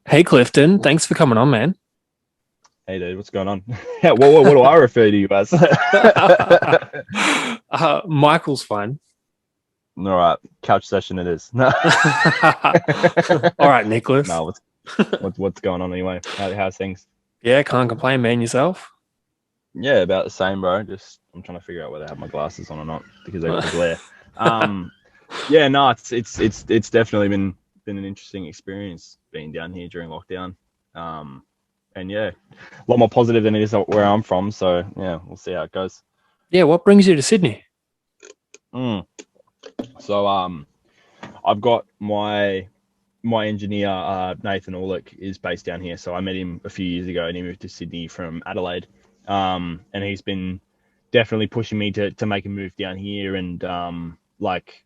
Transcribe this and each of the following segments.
Hey Clifton, thanks for coming on, man. Hey dude, what's going on? What do I refer to you as? Michael's fine. All right, couch session it is. No, All right, Nicholas. no, what's going on anyway? How's things? Yeah, can't complain, man. Yourself? Yeah, about the same, bro. Just I'm trying to figure out whether I have my glasses on or not because I got the glare. Um, yeah, no, it's definitely been an interesting experience being down here during lockdown. Um, and yeah, a lot more positive than it is where I'm from. So yeah, we'll see how it goes. Yeah, what brings you to Sydney? Mm. So I've got my engineer Nathan Orlick is based down here, so I met him a few years ago, and he moved to Sydney from Adelaide, and he's been definitely pushing me to make a move down here, and like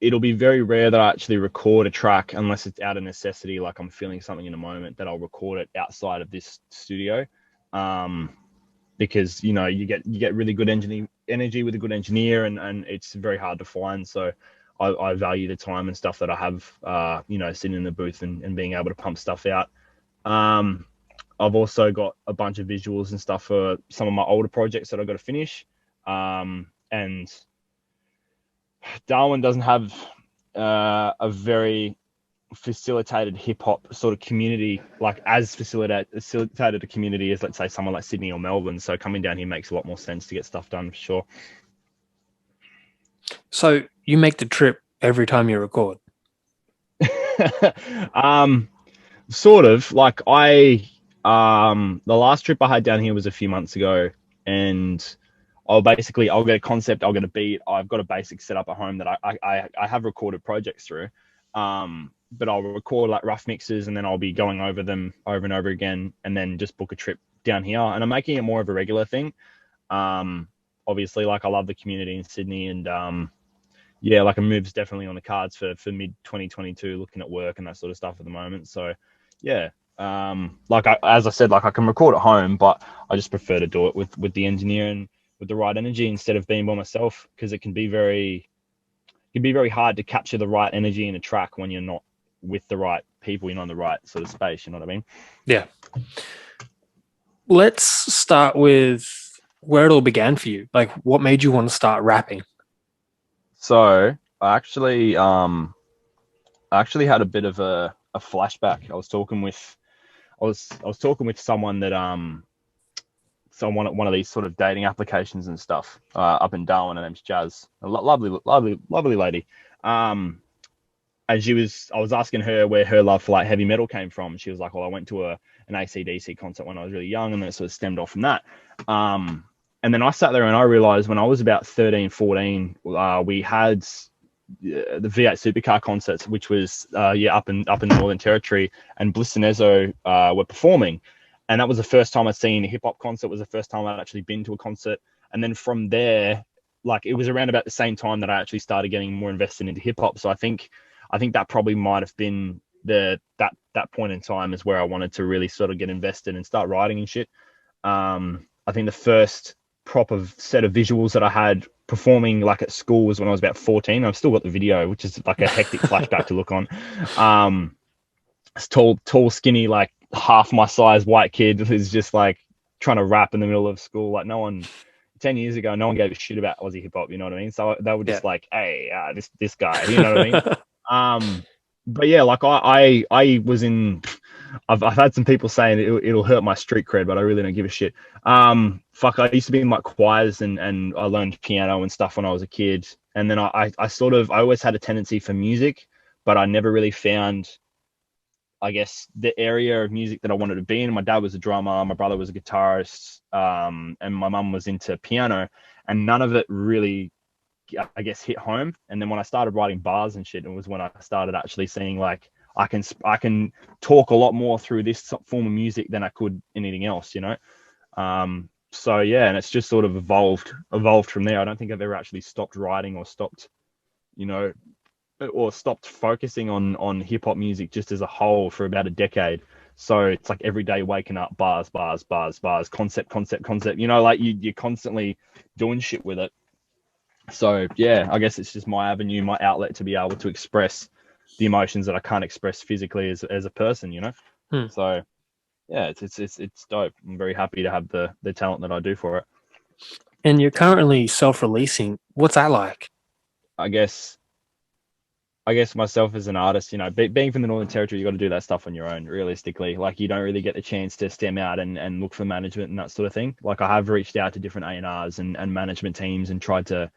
it'll be very rare that I actually record a track unless it's out of necessity, like I'm feeling something in a moment that I'll record it outside of this studio, um, because you get really good energy with a good engineer, and it's very hard to find. So I value the time and stuff that I have, sitting in the booth and being able to pump stuff out. Um, I've also got a bunch of visuals and stuff for some of my older projects that I've got to finish. And Darwin doesn't have a very facilitated hip hop sort of community, like as facilitated a community as, let's say, someone like Sydney or Melbourne. So coming down here makes a lot more sense to get stuff done for sure. So you make the trip every time you record. um, Sort of like the last trip I had down here was a few months ago, and I'll get a concept, I'll get a beat, I've got a basic setup at home that I have recorded projects through, but I'll record like rough mixes, and then I'll be going over them over and over again, and then just book a trip down here, and I'm making it more of a regular thing. um Obviously, like, I love the community in Sydney, and yeah, like a move's definitely on the cards for mid 2022, looking at work and that sort of stuff at the moment. So yeah, as I said, like I can record at home, but I just prefer to do it with the engineer and with the right energy instead of being by myself, because it can be very hard to capture the right energy in a track when you're not with the right people, you're not in the right sort of space. You know what I mean? Yeah. Let's start with where it all began for you. Like, what made you want to start rapping? So I actually had a bit of a flashback. I was talking with someone that so one of these sort of dating applications and stuff, up in Darwin. Her name's Jazz, a lovely, lovely, lovely lady. Um, and I was asking her where her love for like heavy metal came from. She was like, "Well, I went to an AC/DC concert when I was really young, and then it sort of stemmed off from that." And then I sat there and I realized when I was about 13, 14, we had the V8 Supercar concerts, which was up in the Northern Territory, and Bliss and Ezzo were performing, and that was the first time I'd seen a hip hop concert. It was the first time I'd actually been to a concert, and then from there, like, it was around about the same time that I actually started getting more invested into hip hop. So I think that probably might have been that point in time is where I wanted to really sort of get invested and start writing and shit. I think the first proper set of visuals that I had performing like at school was when I was about 14. I've still got the video, which is like a hectic flashback to look on. This tall, skinny, like half my size white kid who's just like trying to rap in the middle of school. Like, no one 10 years ago, no one gave a shit about Aussie hip hop. You know what I mean? So they were Yeah. just like, hey, this guy, you know what I mean? But yeah, like I was in. I've had some people saying it'll hurt my street cred, but I really don't give a shit. Fuck, I used to be in like choirs, and I learned piano and stuff when I was a kid, and then I always had a tendency for music, but I never really found, I guess, the area of music that I wanted to be in. My dad was a drummer, my brother was a guitarist, and my mum was into piano, and none of it really, I guess, hit home. And then when I started writing bars and shit, it was when I started actually seeing like I can talk a lot more through this form of music than I could anything else, you know. So yeah, and it's just sort of evolved from there. I don't think I've ever actually stopped writing or stopped, you know, or stopped focusing on hip hop music just as a whole for about a decade. So it's like every day waking up, bars, bars, bars, bars, concept, concept, concept. You know, like you're constantly doing shit with it. So yeah, I guess it's just my avenue, my outlet to be able to express, the emotions that I can't express physically as a person, Hmm. So yeah, it's dope. I'm very happy to have the talent that I do for it. And you're currently self-releasing. What's that like? I guess myself as an artist, being from the Northern Territory, you got to do that stuff on your own. Realistically, like you don't really get the chance to stem out and look for management and that sort of thing. Like I have reached out to different A&Rs and management teams and tried to,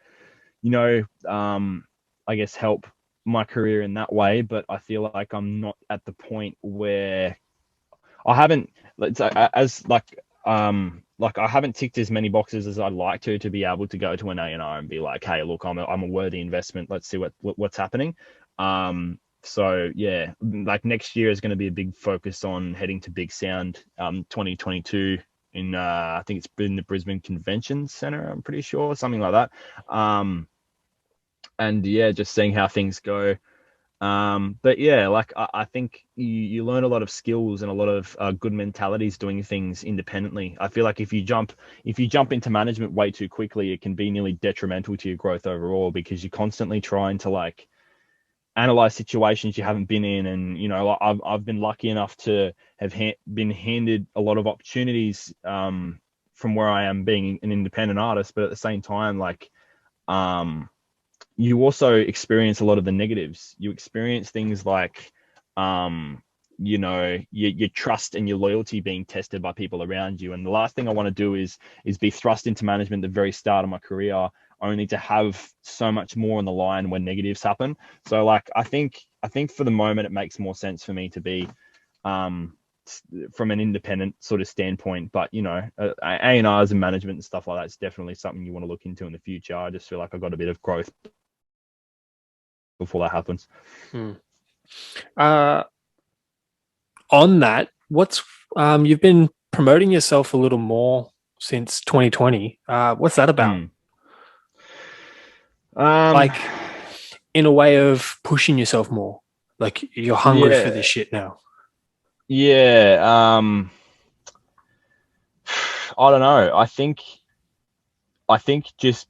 you know, um, I guess help my career in that way. But I feel like I'm not at the point where I haven't, let's say, as like I haven't ticked as many boxes as I'd like to be able to go to an A&R and be like, hey, look, I'm a worthy investment. Let's see what's happening. So yeah, like next year is going to be a big focus on heading to Big Sound, 2022 in I think it's in the Brisbane Convention Centre. I'm pretty sure, something like that. And yeah, just seeing how things go. But yeah, like I think you learn a lot of skills and a lot of good mentalities doing things independently. I feel like if you jump into management way too quickly, it can be nearly detrimental to your growth overall because you're constantly trying to like analyze situations you haven't been in. And like, I've been lucky enough to have been handed a lot of opportunities from where I am being an independent artist, but at the same time, like um you also experience a lot of the negatives. You experience things like, your trust and your loyalty being tested by people around you. And the last thing I want to do is be thrust into management at the very start of my career, only to have so much more on the line when negatives happen. So, like, I think for the moment, it makes more sense for me to be, um, from an independent sort of standpoint. But A&Rs and management and stuff like that's definitely something you want to look into in the future. I just feel like I've got a bit of growth before that happens. Hmm. Uh, on that, what's you've been promoting yourself a little more since 2020. What's that about? Mm. Um, Like in a way of pushing yourself more. Like you're hungry for this yeah, shit now. yeah. I don't know. I think just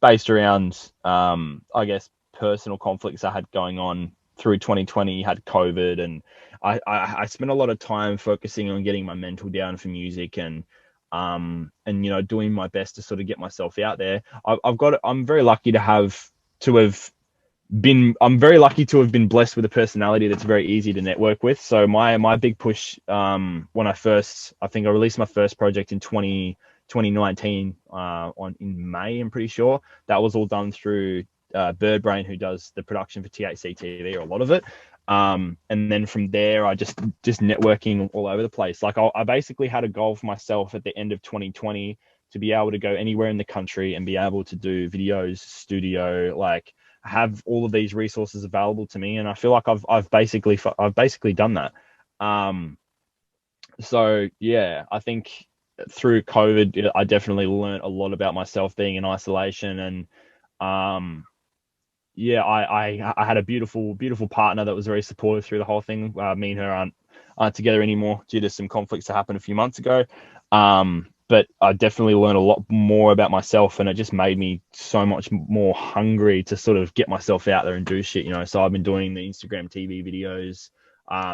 based around, I guess personal conflicts I had going on through 2020, had COVID, and I spent a lot of time focusing on getting my mental down for music and doing my best to sort of get myself out there. I'm very lucky I'm very lucky to have been blessed with a personality that's very easy to network with. So my big push, when I think I released my first project in 2019, in May, I'm pretty sure. That was all done through Birdbrain, who does the production for THC TV, or a lot of it. And then from there, I just networking all over the place. Like I basically had a goal for myself at the end of 2020 to be able to go anywhere in the country and be able to do videos, studio, like have all of these resources available to me. And I feel like I've basically done that. Um, so yeah, I think through COVID, I definitely learned a lot about myself being in isolation. And um, yeah, I had a beautiful partner that was very supportive through the whole thing. Me and her aren't together anymore due to some conflicts that happened a few months ago. But I definitely learned a lot more about myself, and it just made me so much more hungry to sort of get myself out there and do shit. So I've been doing the Instagram TV videos.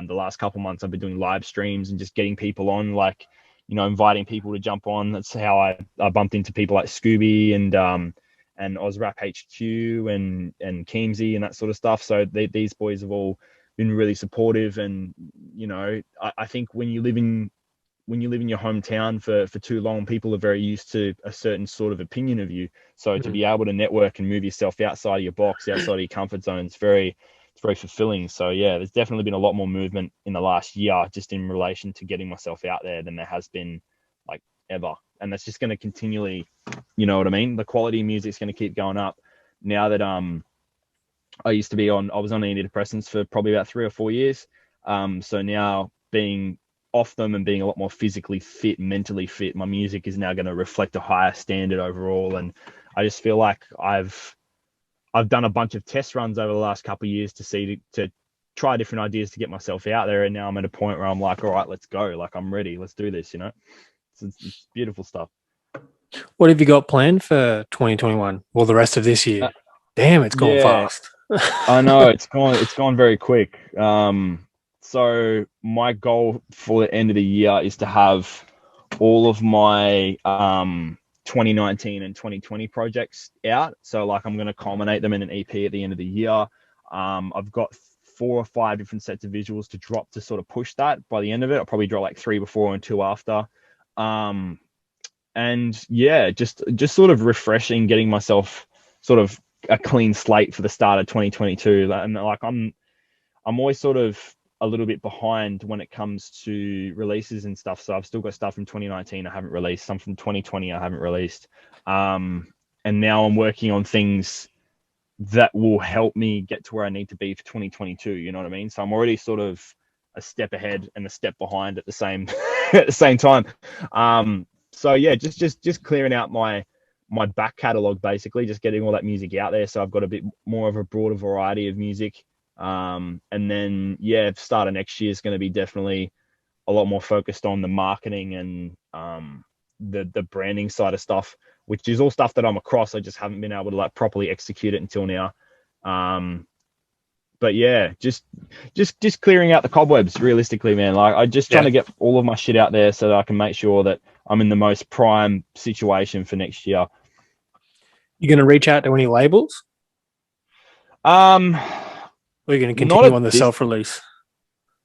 The last couple months I've been doing live streams and just getting people on, like, inviting people to jump on. That's how I bumped into people like Scooby and Ozrap HQ and Keemsy and that sort of stuff. So these boys have all been really supportive. And I think when you live in your hometown for too long, people are very used to a certain sort of opinion of you. So to Mm. be able to network and move yourself outside of your box, outside of your comfort zone, it's very fulfilling. So yeah, there's definitely been a lot more movement in the last year just in relation to getting myself out there than there has been like ever. And that's just going to continually, you know what I mean? The quality of music is going to keep going up. Now that I was on antidepressants for probably about 3 or 4 years. So now being off them and being a lot more physically fit, mentally fit, my music is now going to reflect a higher standard overall. And I just feel like I've done a bunch of test runs over the last couple of years to try different ideas to get myself out there. And now I'm at a point where I'm like, all right, let's go. Like I'm ready. Let's do this. It's beautiful stuff. What have you got planned for 2021? Well, the rest of this Uh, year. Damn, it's going yeah, fast. I know it's gone very quick. So my goal for the end of the year is to have all of my 2019 and 2020 projects out. So like I'm going to culminate them in an EP at the end of the year. I've got 4 or 5 different sets of visuals to drop to sort of push that by the end of it. I'll probably drop like 3 before and 2 after. Um, and yeah, just sort of refreshing, getting myself sort of a clean slate for the start of 2022. And like I'm always sort of a little bit behind when it comes to releases and stuff. So I've still got stuff from 2019 I haven't released, some from 2020 I haven't released. And now I'm working on things that will help me get to where I need to be for 2022. You know what I mean? So I'm already sort of a step ahead and a step behind at the same at the same time. So yeah, just clearing out my back catalog, basically, just getting all that music out there. So I've got a bit more of a broader variety of music. And then yeah, start of next year is going to be definitely a lot more focused on the marketing and the branding side of stuff, which is all stuff that I'm across. I just haven't been able to like properly execute it until now. But yeah, just clearing out the cobwebs realistically, man. Like I just trying Yeah. to get all of my shit out there so that I can make sure that I'm in the most prime situation for next year. You're going to reach out to any labels, Um, or you're going to not continue at on the this. self release?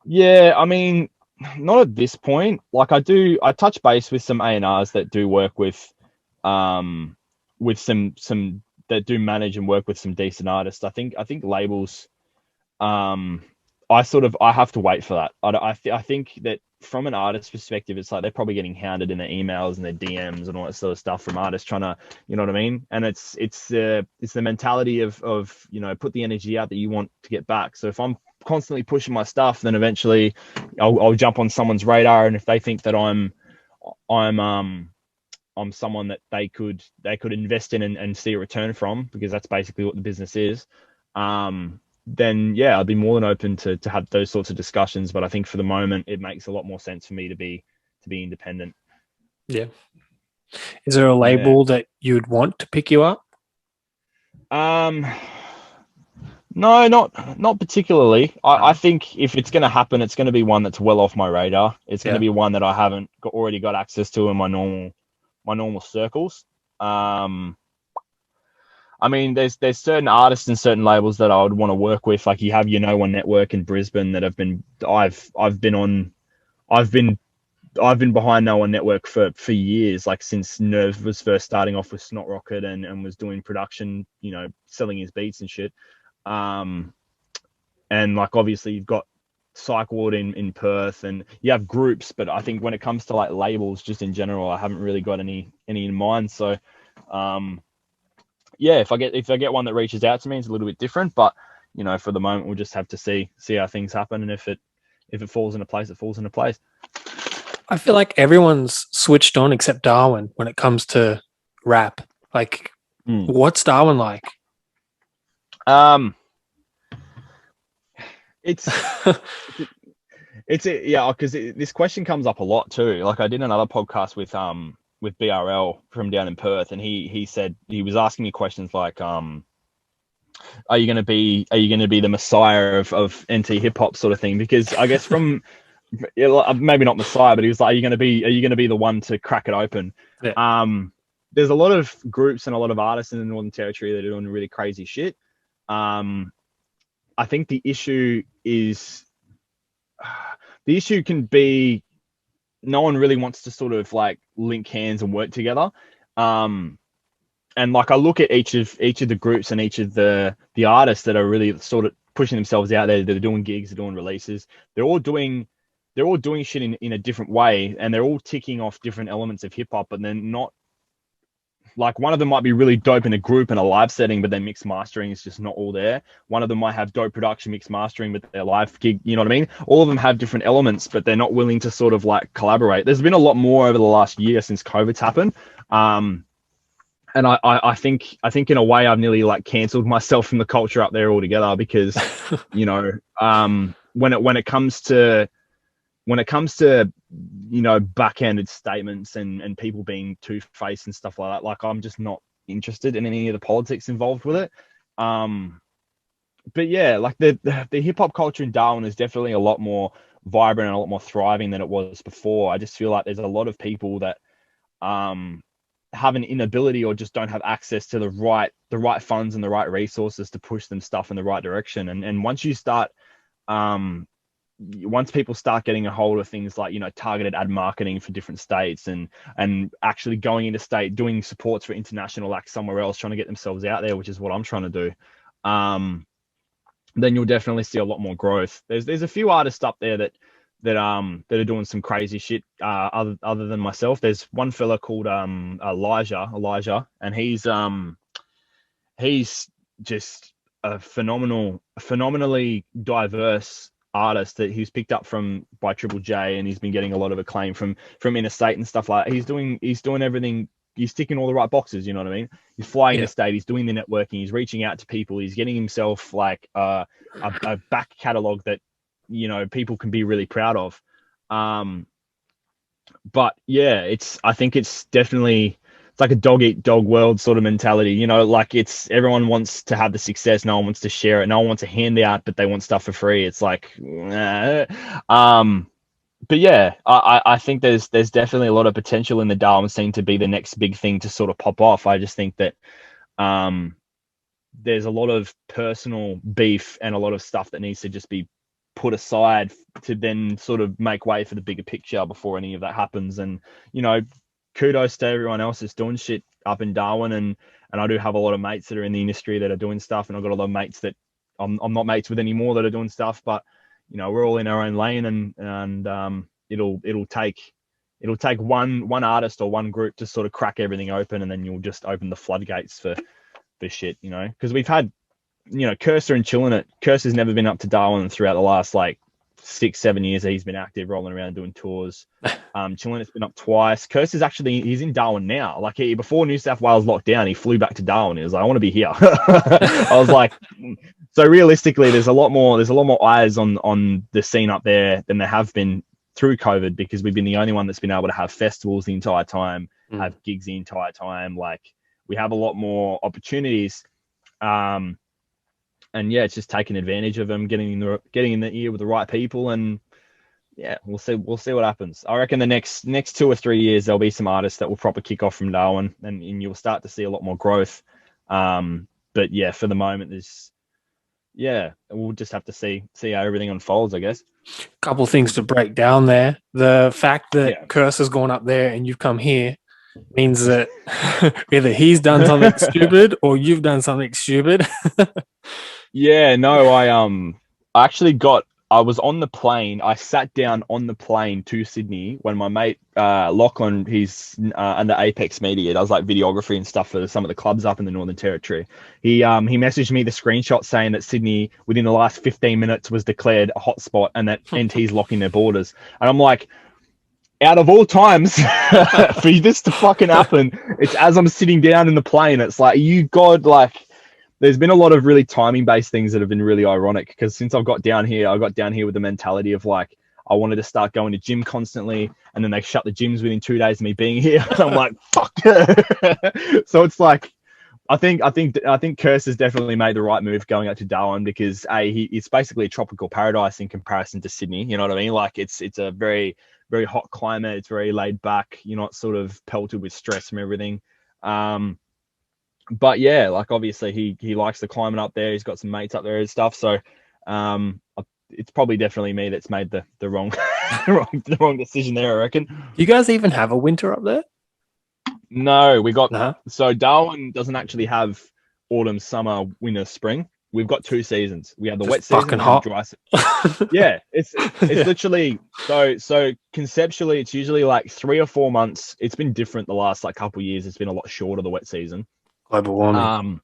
Yeah, I mean, not at this point. Like I touch base with some A&Rs that do work um, with some that do manage and work with some decent artists. I think labels, um, I have to wait for that. I think that from an artist perspective, it's like they're probably getting hounded in their emails and their DMs and all that sort of stuff from artists trying to, you know what I mean? And it's the mentality of put the energy out that you want to get back. So if I'm constantly pushing my stuff, then eventually I'll jump on someone's radar, and if they think that I'm I'm someone that they could invest in and see a return from, because that's basically what the business is. Then yeah, I'd be more than open to have those sorts of discussions. But I think for the moment, it makes a lot more sense for me to be independent. Yeah. Is there a Yeah. label that you would want to pick you up? Um. No, not particularly. I No. think if it's going to happen, it's going to be one that's well off my radar. It's going to Yeah. be one that I haven't already got access to in my normal circles. Um. I mean, there's certain artists and certain labels that I would want to work with. Like you have your No One Network in Brisbane that I've been on. I've been I've been behind No One Network for years, like since Nerve was first starting off with Snot Rocket and was doing production, selling his beats and shit. Um, and like obviously you've got Psych Ward in Perth, and you have groups, but I think when it comes to like labels, just in general, I haven't really got any in mind. So, um, yeah, if I get one that reaches out to me, it's a little bit different. But for the moment, we'll just have to see how things happen, and if it falls into place, it falls into place. I feel like everyone's switched on except Darwin when it comes to rap. Like, Mm. what's Darwin like? Um, it's yeah, because this question comes up a lot too. Like I did another podcast with BRL from down in Perth, and he said he was asking me questions like are you gonna be the messiah of NT hip hop sort of thing? Because I guess from maybe not messiah, but he was like, are you gonna be the one to crack it open? Yeah. There's a lot of groups and a lot of artists in the Northern Territory that are doing really crazy shit. I think the issue can be no one really wants to sort of like link hands and work together. And like I look at each of the groups and each of the artists that are really sort of pushing themselves out there. They're doing gigs, they're doing releases. They're all doing shit in a different way, and they're all ticking off different elements of hip hop, but they're not like one of them might be really dope in a group in a live setting, but their mix mastering is just not all there. One of them might have dope production mix mastering, but their live gig, you know what I mean? All of them have different elements, but they're not willing to sort of like collaborate. There's been a lot more over the last year since COVID's happened. And I think in a way I've nearly like cancelled myself from the culture up there altogether, because, when it comes to backhanded statements and people being two-faced and stuff like that, like I'm just not interested in any of the politics involved with it. but yeah, like the hip hop culture in Darwin is definitely a lot more vibrant and a lot more thriving than it was before. I just feel like there's a lot of people that um have an inability or just don't have access to the right funds and the right resources to push them stuff in the right direction. And once you start um once people start getting a hold of things like, targeted ad marketing for different states and actually going into state, doing supports for international acts somewhere else, trying to get themselves out there, which is what I'm trying to do, then you'll definitely see a lot more growth. There's a few artists up there that are doing some crazy shit, other than myself. There's one fella called Elijah, and he's just a phenomenally diverse artist that he's picked up by Triple J, and he's been getting a lot of acclaim from interstate and stuff like that. He's doing everything. He's ticking all the right boxes. You know what I mean? He's flying Yeah. interstate. He's doing the networking. He's reaching out to people. He's getting himself like a back catalog that people can be really proud of. But yeah, I think it's definitely, it's like a dog eat dog world sort of mentality. Like it's everyone wants to have the success, no one wants to share it, no one wants a handout, but they want stuff for free. It's like, but yeah, I think there's definitely a lot of potential in the Darwin scene to be the next big thing to sort of pop off. I just think that there's a lot of personal beef and a lot of stuff that needs to just be put aside to then sort of make way for the bigger picture before any of that happens. And kudos to everyone else that's doing shit up in Darwin, and I do have a lot of mates that are in the industry that are doing stuff, and I've got a lot of mates that I'm not mates with anymore that are doing stuff, but we're all in our own lane, and it'll take one artist or one group to sort of crack everything open, and then you'll just open the floodgates for shit, because we've had Cursor and Chillin' It. Cursor's never been up to Darwin throughout the last like 6-7 years that he's been active, rolling around doing tours. Chillin' It's been up twice. Cursor's he's in Darwin now. Like before New South Wales locked down, he flew back to Darwin. He was like, I want to be here. I was like, so realistically, there's a lot more eyes on the scene up there than there have been through COVID, because we've been the only one that's been able to have festivals the entire time, have gigs the entire time. Like we have a lot more opportunities. And yeah, it's just taking advantage of them, getting in the ear with the right people, and yeah, we'll see what happens. I reckon the next 2 or 3 years there'll be some artists that will proper kick off from Darwin, and you'll start to see a lot more growth. But yeah, for the moment, we'll just have to see how everything unfolds, I guess. Couple things to break down there. The fact that Curse has gone up there and you've come here means that either he's done something stupid or you've done something stupid. Yeah, no, I was on the plane. I sat down on the plane to Sydney when my mate Lachlan, he's under Apex Media, does like videography and stuff for some of the clubs up in the Northern Territory. He messaged me the screenshot saying that Sydney within the last 15 minutes was declared a hotspot and that NT's locking their borders. And I'm like, out of all times for this to fucking happen, it's as I'm sitting down in the plane. It's like, there's been a lot of really timing based things that have been really ironic, because since I got down here with the mentality of like, I wanted to start going to gym constantly, and then they shut the gyms within 2 days of me being here. And I'm like, fuck. So it's like, I think Curse has definitely made the right move going out to Darwin, because it's basically a tropical paradise in comparison to Sydney. You know what I mean? Like it's a very, very hot climate. It's very laid back. You're not sort of pelted with stress from everything. But yeah, like obviously he likes the climate up there. He's got some mates up there and stuff. So it's probably definitely me that's made the wrong the wrong decision there, I reckon. Do you guys even have a winter up there? No, we got Nah. So Darwin doesn't actually have autumn, summer, winter, spring. We've got 2 seasons. We have the Just wet season fucking and hot. the dry season. Yeah, it's literally so conceptually it's usually like 3 or 4 months. It's been different the last like couple of years. It's been a lot shorter, the wet season. Global warming.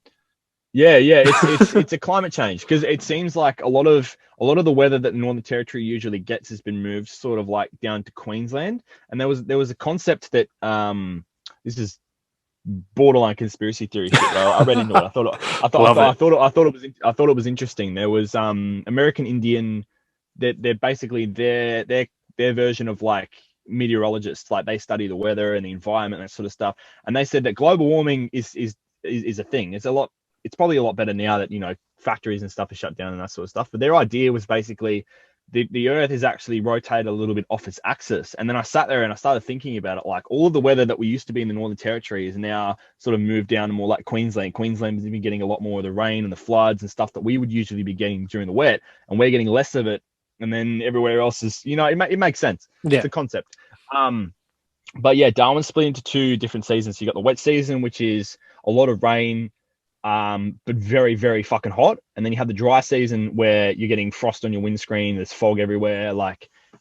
Yeah, it's a climate change, because it seems like a lot of the weather that the Northern Territory usually gets has been moved sort of like down to Queensland. And there was a concept that this is borderline conspiracy theory shit. I read into it. I thought it was interesting. There was American Indian, they're basically their version of like meteorologists. Like they study the weather and the environment and that sort of stuff. And they said that global warming is a thing. It's probably a lot better now that factories and stuff are shut down and that sort of stuff. But their idea was basically the Earth is actually rotated a little bit off its axis. And then I sat there and I started thinking about it. Like all of the weather that we used to be in the Northern Territory is now sort of moved down to more like Queensland. Queensland has been getting a lot more of the rain and the floods and stuff that we would usually be getting during the wet, and we're getting less of it. And then everywhere else is, it makes sense. Yeah. It's a concept. But yeah, Darwin's split into two different seasons. So you got the wet season, which is a lot of rain, but very, very fucking hot. And then you have the dry season where you're getting frost on your windscreen. There's fog everywhere.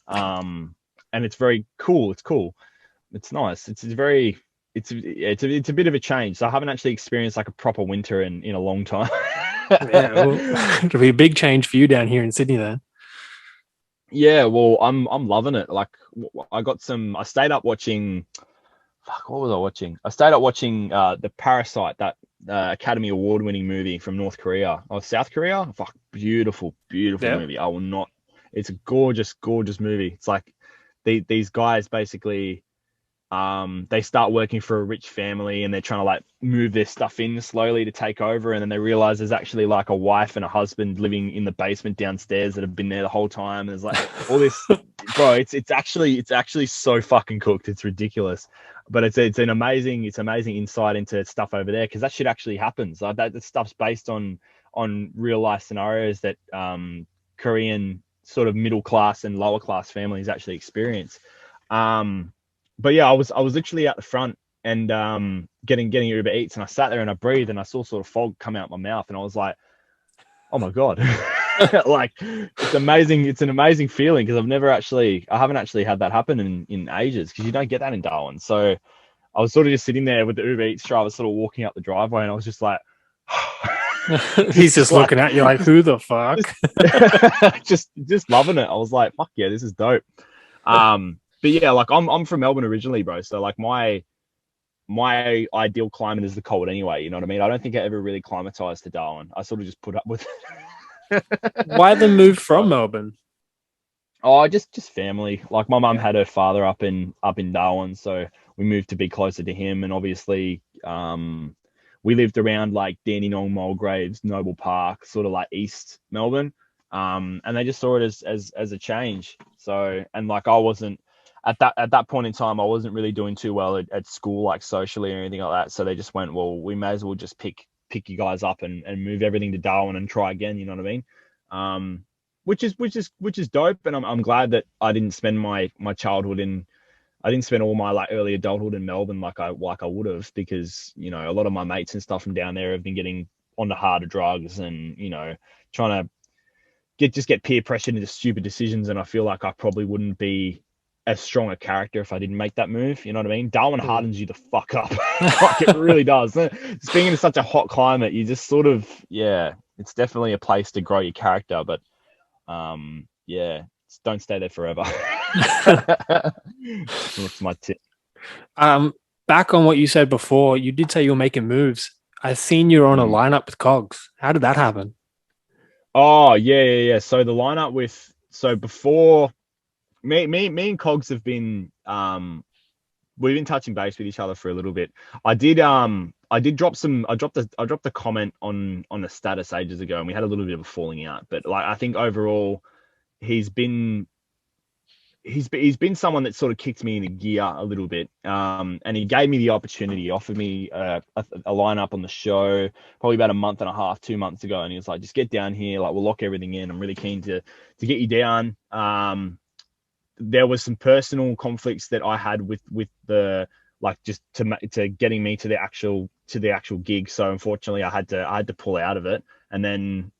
And it's very cool. It's cool. It's nice. It's a bit of a change. So I haven't actually experienced like a proper winter in a long time. Yeah, well, it'll be a big change for you down here in Sydney then. Yeah, well, I'm loving it. Like I stayed up watching. Fuck, what was I watching? I stayed up watching the Parasite, that Academy Award-winning movie from North Korea or South Korea. Fuck, beautiful, beautiful movie. I will not. It's a gorgeous, gorgeous movie. It's like these guys basically, they start working for a rich family and they're trying to like move their stuff in slowly to take over, and then they realize there's actually like a wife and a husband living in the basement downstairs that have been there the whole time. There's like all this, bro. It's actually so fucking cooked. It's ridiculous, but it's an amazing insight into stuff over there, because that shit actually happens. Like that stuff's based on real life scenarios that Korean sort of middle class and lower class families actually experience. But yeah, I was literally out the front and getting Uber Eats, and I sat there and I breathed and I saw sort of fog come out my mouth, and I was like, oh my God. Like it's amazing. It's an amazing feeling, because I haven't actually had that happen in ages, because you don't get that in Darwin. So I was sort of just sitting there with the Uber Eats driver sort of walking up the driveway, and I was just like, he's just looking at you like, who the fuck? just loving it. I was like, fuck yeah, this is dope. But yeah, like I'm from Melbourne originally, bro. So like my ideal climate is the cold anyway. You know what I mean? I don't think I ever really climatized to Darwin. I sort of just put up with it. Why the move from Melbourne? Oh, just family. Like my mum had her father up in Darwin, so we moved to be closer to him. And obviously, we lived around like Dandenong, Mulgraves, Noble Park, sort of like East Melbourne. And they just saw it as a change. So, and like I wasn't at that point in time, I wasn't really doing too well at school, like socially or anything like that. So they just went, well, we may as well just pick you guys up and move everything to Darwin and try again. You know what I mean? Which is dope. And I'm glad that I didn't spend my childhood I didn't spend all my like early adulthood in Melbourne like I would have, because, you know, a lot of my mates and stuff from down there have been getting onto harder drugs and, you know, trying to get peer pressured into stupid decisions. And I feel like I probably wouldn't be as strong a character if I didn't make that move. You know what I mean? Darwin hardens you the fuck up. Like it really does. Just being in such a hot climate, you just sort of, yeah, it's definitely a place to grow your character. But yeah, don't stay there forever. That's my tip. Back on what you said before, you did say you were making moves. I seen you were on a lineup with Cogs. How did that happen? Oh yeah. So the lineup before me and Cogs have been we've been touching base with each other for a little bit. I dropped a comment on the status ages ago, and we had a little bit of a falling out. But like I think overall he's been someone that sort of kicked me into gear a little bit. And he gave me the opportunity, offered me a lineup on the show probably about a month and a half, 2 months ago. And he was like, just get down here. Like, we'll lock everything in. I'm really keen to get you down. There was some personal conflicts that I had with the, like, just to getting me to the actual gig. So unfortunately I had to pull out of it. And then,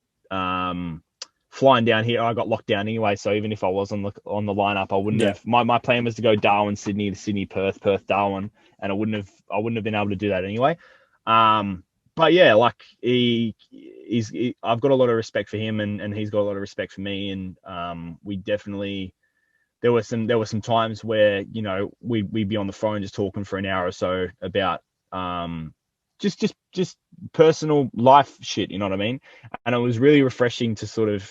flying down here, I got locked down anyway. So even if I was on the lineup, I wouldn't have. My plan was to go Darwin, Sydney, to Sydney, Perth, Darwin, and I wouldn't have been able to do that anyway. But yeah, like I've got a lot of respect for him, and he's got a lot of respect for me, and we definitely. There were some times where, you know, we'd be on the phone just talking for an hour or so about just personal life shit, you know what I mean? And it was really refreshing to sort of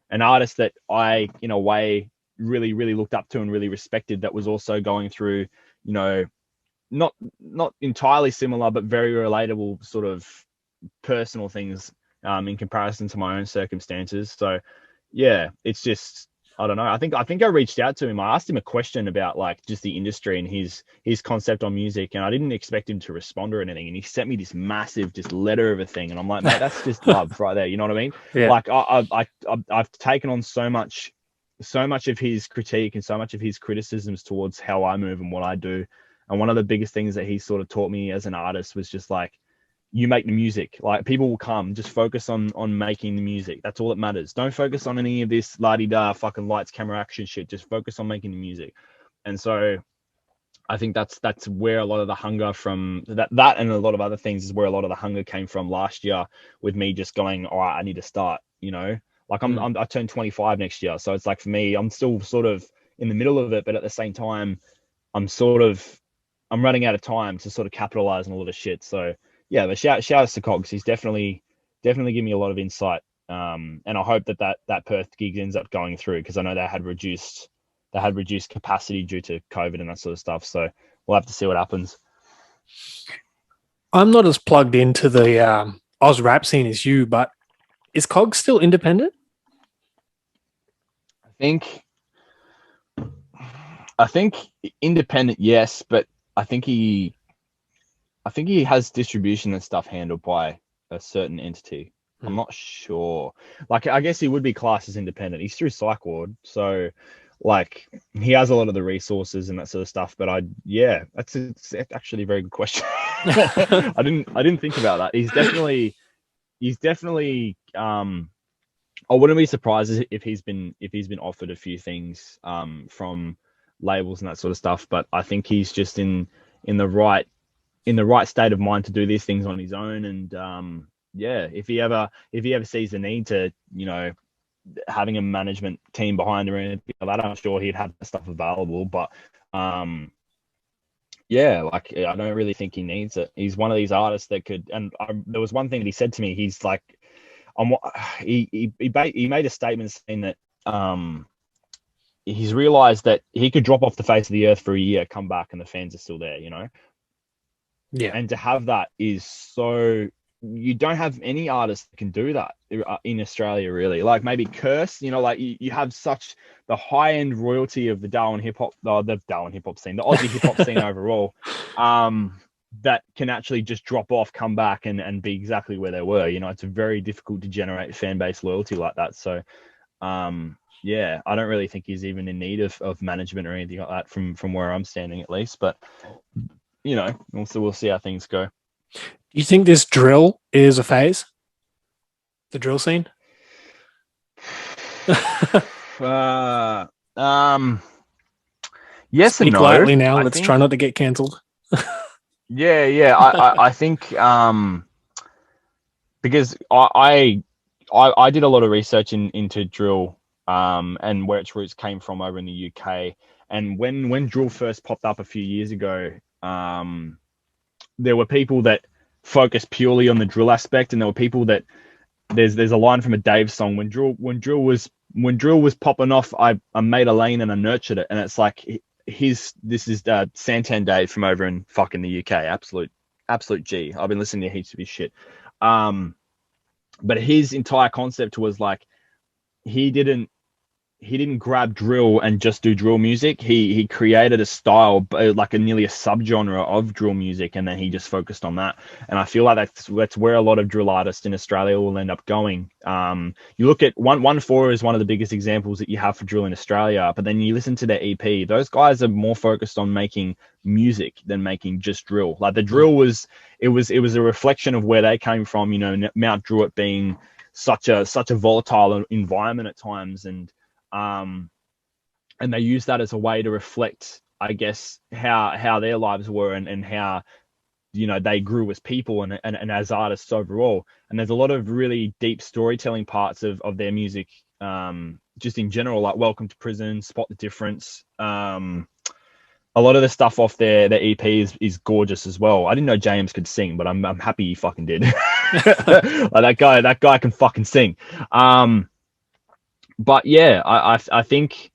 an artist that I, in a way, really, really looked up to and really respected, that was also going through, you know, not entirely similar, but very relatable sort of personal things in comparison to my own circumstances. So yeah, it's just, I don't know. I think I reached out to him. I asked him a question about like just the industry and his concept on music, and I didn't expect him to respond or anything. And he sent me this massive just letter of a thing, and I'm like, mate, that's just love right there. You know what I mean? Yeah. Like I've taken on so much of his critique and so much of his criticisms towards how I move and what I do. And one of the biggest things that he sort of taught me as an artist was just like, you make the music. Like people will come, just focus on making the music. That's all that matters. Don't focus on any of this la-di-da fucking lights, camera, action shit. Just focus on making the music. And so I think that's where a lot of the hunger from that and a lot of other things is where a lot of the hunger came from last year, with me just going, all right, I need to start, like I turn 25 next year. So it's like, for me, I'm still sort of in the middle of it, but at the same time, I'm sort of, I'm running out of time to sort of capitalize on all of the shit. So yeah, but shout outs to Cogs. He's definitely given me a lot of insight. And I hope that Perth gig ends up going through, because I know they had reduced capacity due to COVID and that sort of stuff. So we'll have to see what happens. I'm not as plugged into the Oz rap scene as you, but is Cog still independent? I think I think independent, yes, but I think he has distribution and stuff handled by a certain entity. I'm not sure. Like, I guess he would be classed as independent. He's through Psych Ward, so like he has a lot of the resources and that sort of stuff. But it's actually a very good question. I didn't think about that. He's definitely. I wouldn't be surprised if he's been offered a few things from labels and that sort of stuff. But I think he's just in the right state of mind to do these things on his own. And if he ever sees the need to, having a management team behind him or anything like that, I'm sure he'd have that stuff available. But like, I don't really think he needs it. He's one of these artists that could. And there was one thing that he said to me. He's like, he made a statement saying that he's realized that he could drop off the face of the earth for a year, come back, and the fans are still there. Yeah. And to have that is so, you don't have any artist that can do that in Australia, really. Like maybe Curse, like you have such the high end royalty of the Darwin hip hop scene, the Aussie hip hop scene overall, that can actually just drop off, come back, and be exactly where they were. It's very difficult to generate fan base loyalty like that. So, I don't really think he's even in need of management or anything like that from where I'm standing, at least. But we'll see how things go. Do you think this drill is a phase? The drill scene? Yes Speak and no. lightly now. Let's try not to get cancelled. Yeah. I think because I did a lot of research into drill and where its roots came from over in the UK. And when drill first popped up a few years ago, there were people that focused purely on the drill aspect, and there were people that there's a line from a Dave song, when drill was popping off, I made a lane and I nurtured it. And it's like this is Santan Dave from over in fucking the UK, absolute G. I've been listening to heaps of his shit. But his entire concept was like, he didn't grab drill and just do drill music. He created a style, like nearly a subgenre of drill music, and then he just focused on that. And I feel like that's where a lot of drill artists in Australia will end up going. You look at 114 is one of the biggest examples that you have for drill in Australia, but then you listen to their EP. Those guys are more focused on making music than making just drill. Like the drill was a reflection of where they came from. Mount Druitt being such a volatile environment at times, and they use that as a way to reflect, I guess, how their lives were and how they grew as people and as artists overall. And there's a lot of really deep storytelling parts of their music, just in general, like Welcome to Prison, Spot the Difference. A lot of the stuff off their EP is gorgeous as well. I didn't know James could sing, but I'm happy he fucking did. Like that guy can fucking sing. But yeah, I think,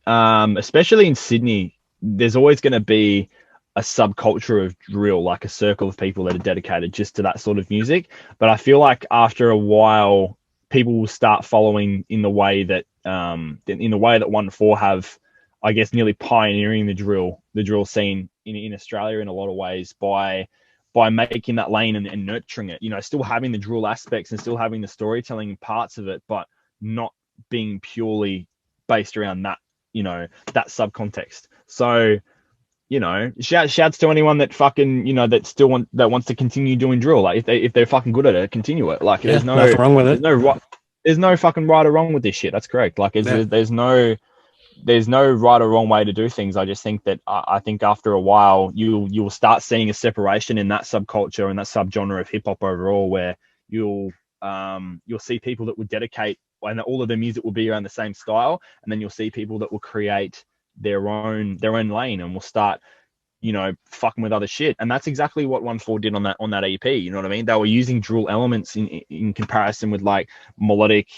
especially in Sydney, there's always going to be a subculture of drill, like a circle of people that are dedicated just to that sort of music. But I feel like after a while, people will start following in the way that 1-4 have, I guess, nearly pioneering the drill scene in Australia in a lot of ways by making that lane and nurturing it. You know, still having the drill aspects and still having the storytelling parts of it, but not being purely based around that, you know, that subcontext. So, you know, shouts to anyone that fucking, you know, that wants to continue doing drill. Like if they're fucking good at it, continue it. Like Yeah, nothing wrong with it. There's no fucking right or wrong with this shit. That's correct. Like Yeah. there's no right or wrong way to do things. I just think that I think after a while you'll start seeing a separation in that subculture and that subgenre of hip hop overall, where you'll see people that would dedicate, and all of their music will be around the same style, and then you'll see people that will create their own lane and will start, you know, fucking with other shit. And that's exactly what 1-4 did on that EP. You know what I mean? They were using drill elements in comparison with like melodic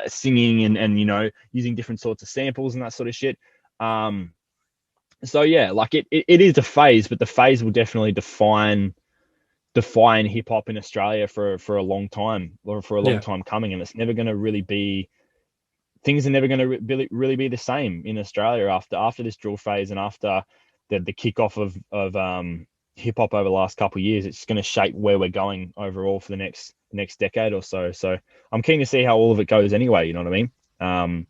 singing and you know, using different sorts of samples and that sort of shit. So yeah, like it is a phase, but the phase will definitely define hip hop in Australia for a long time, or for a long time coming. And it's never going to really be, things are never going to really be the same in Australia after this drill phase and after the kickoff of hip hop over the last couple of years. It's going to shape where we're going overall for the next decade or so. So I'm keen to see how all of it goes anyway. You know what I mean?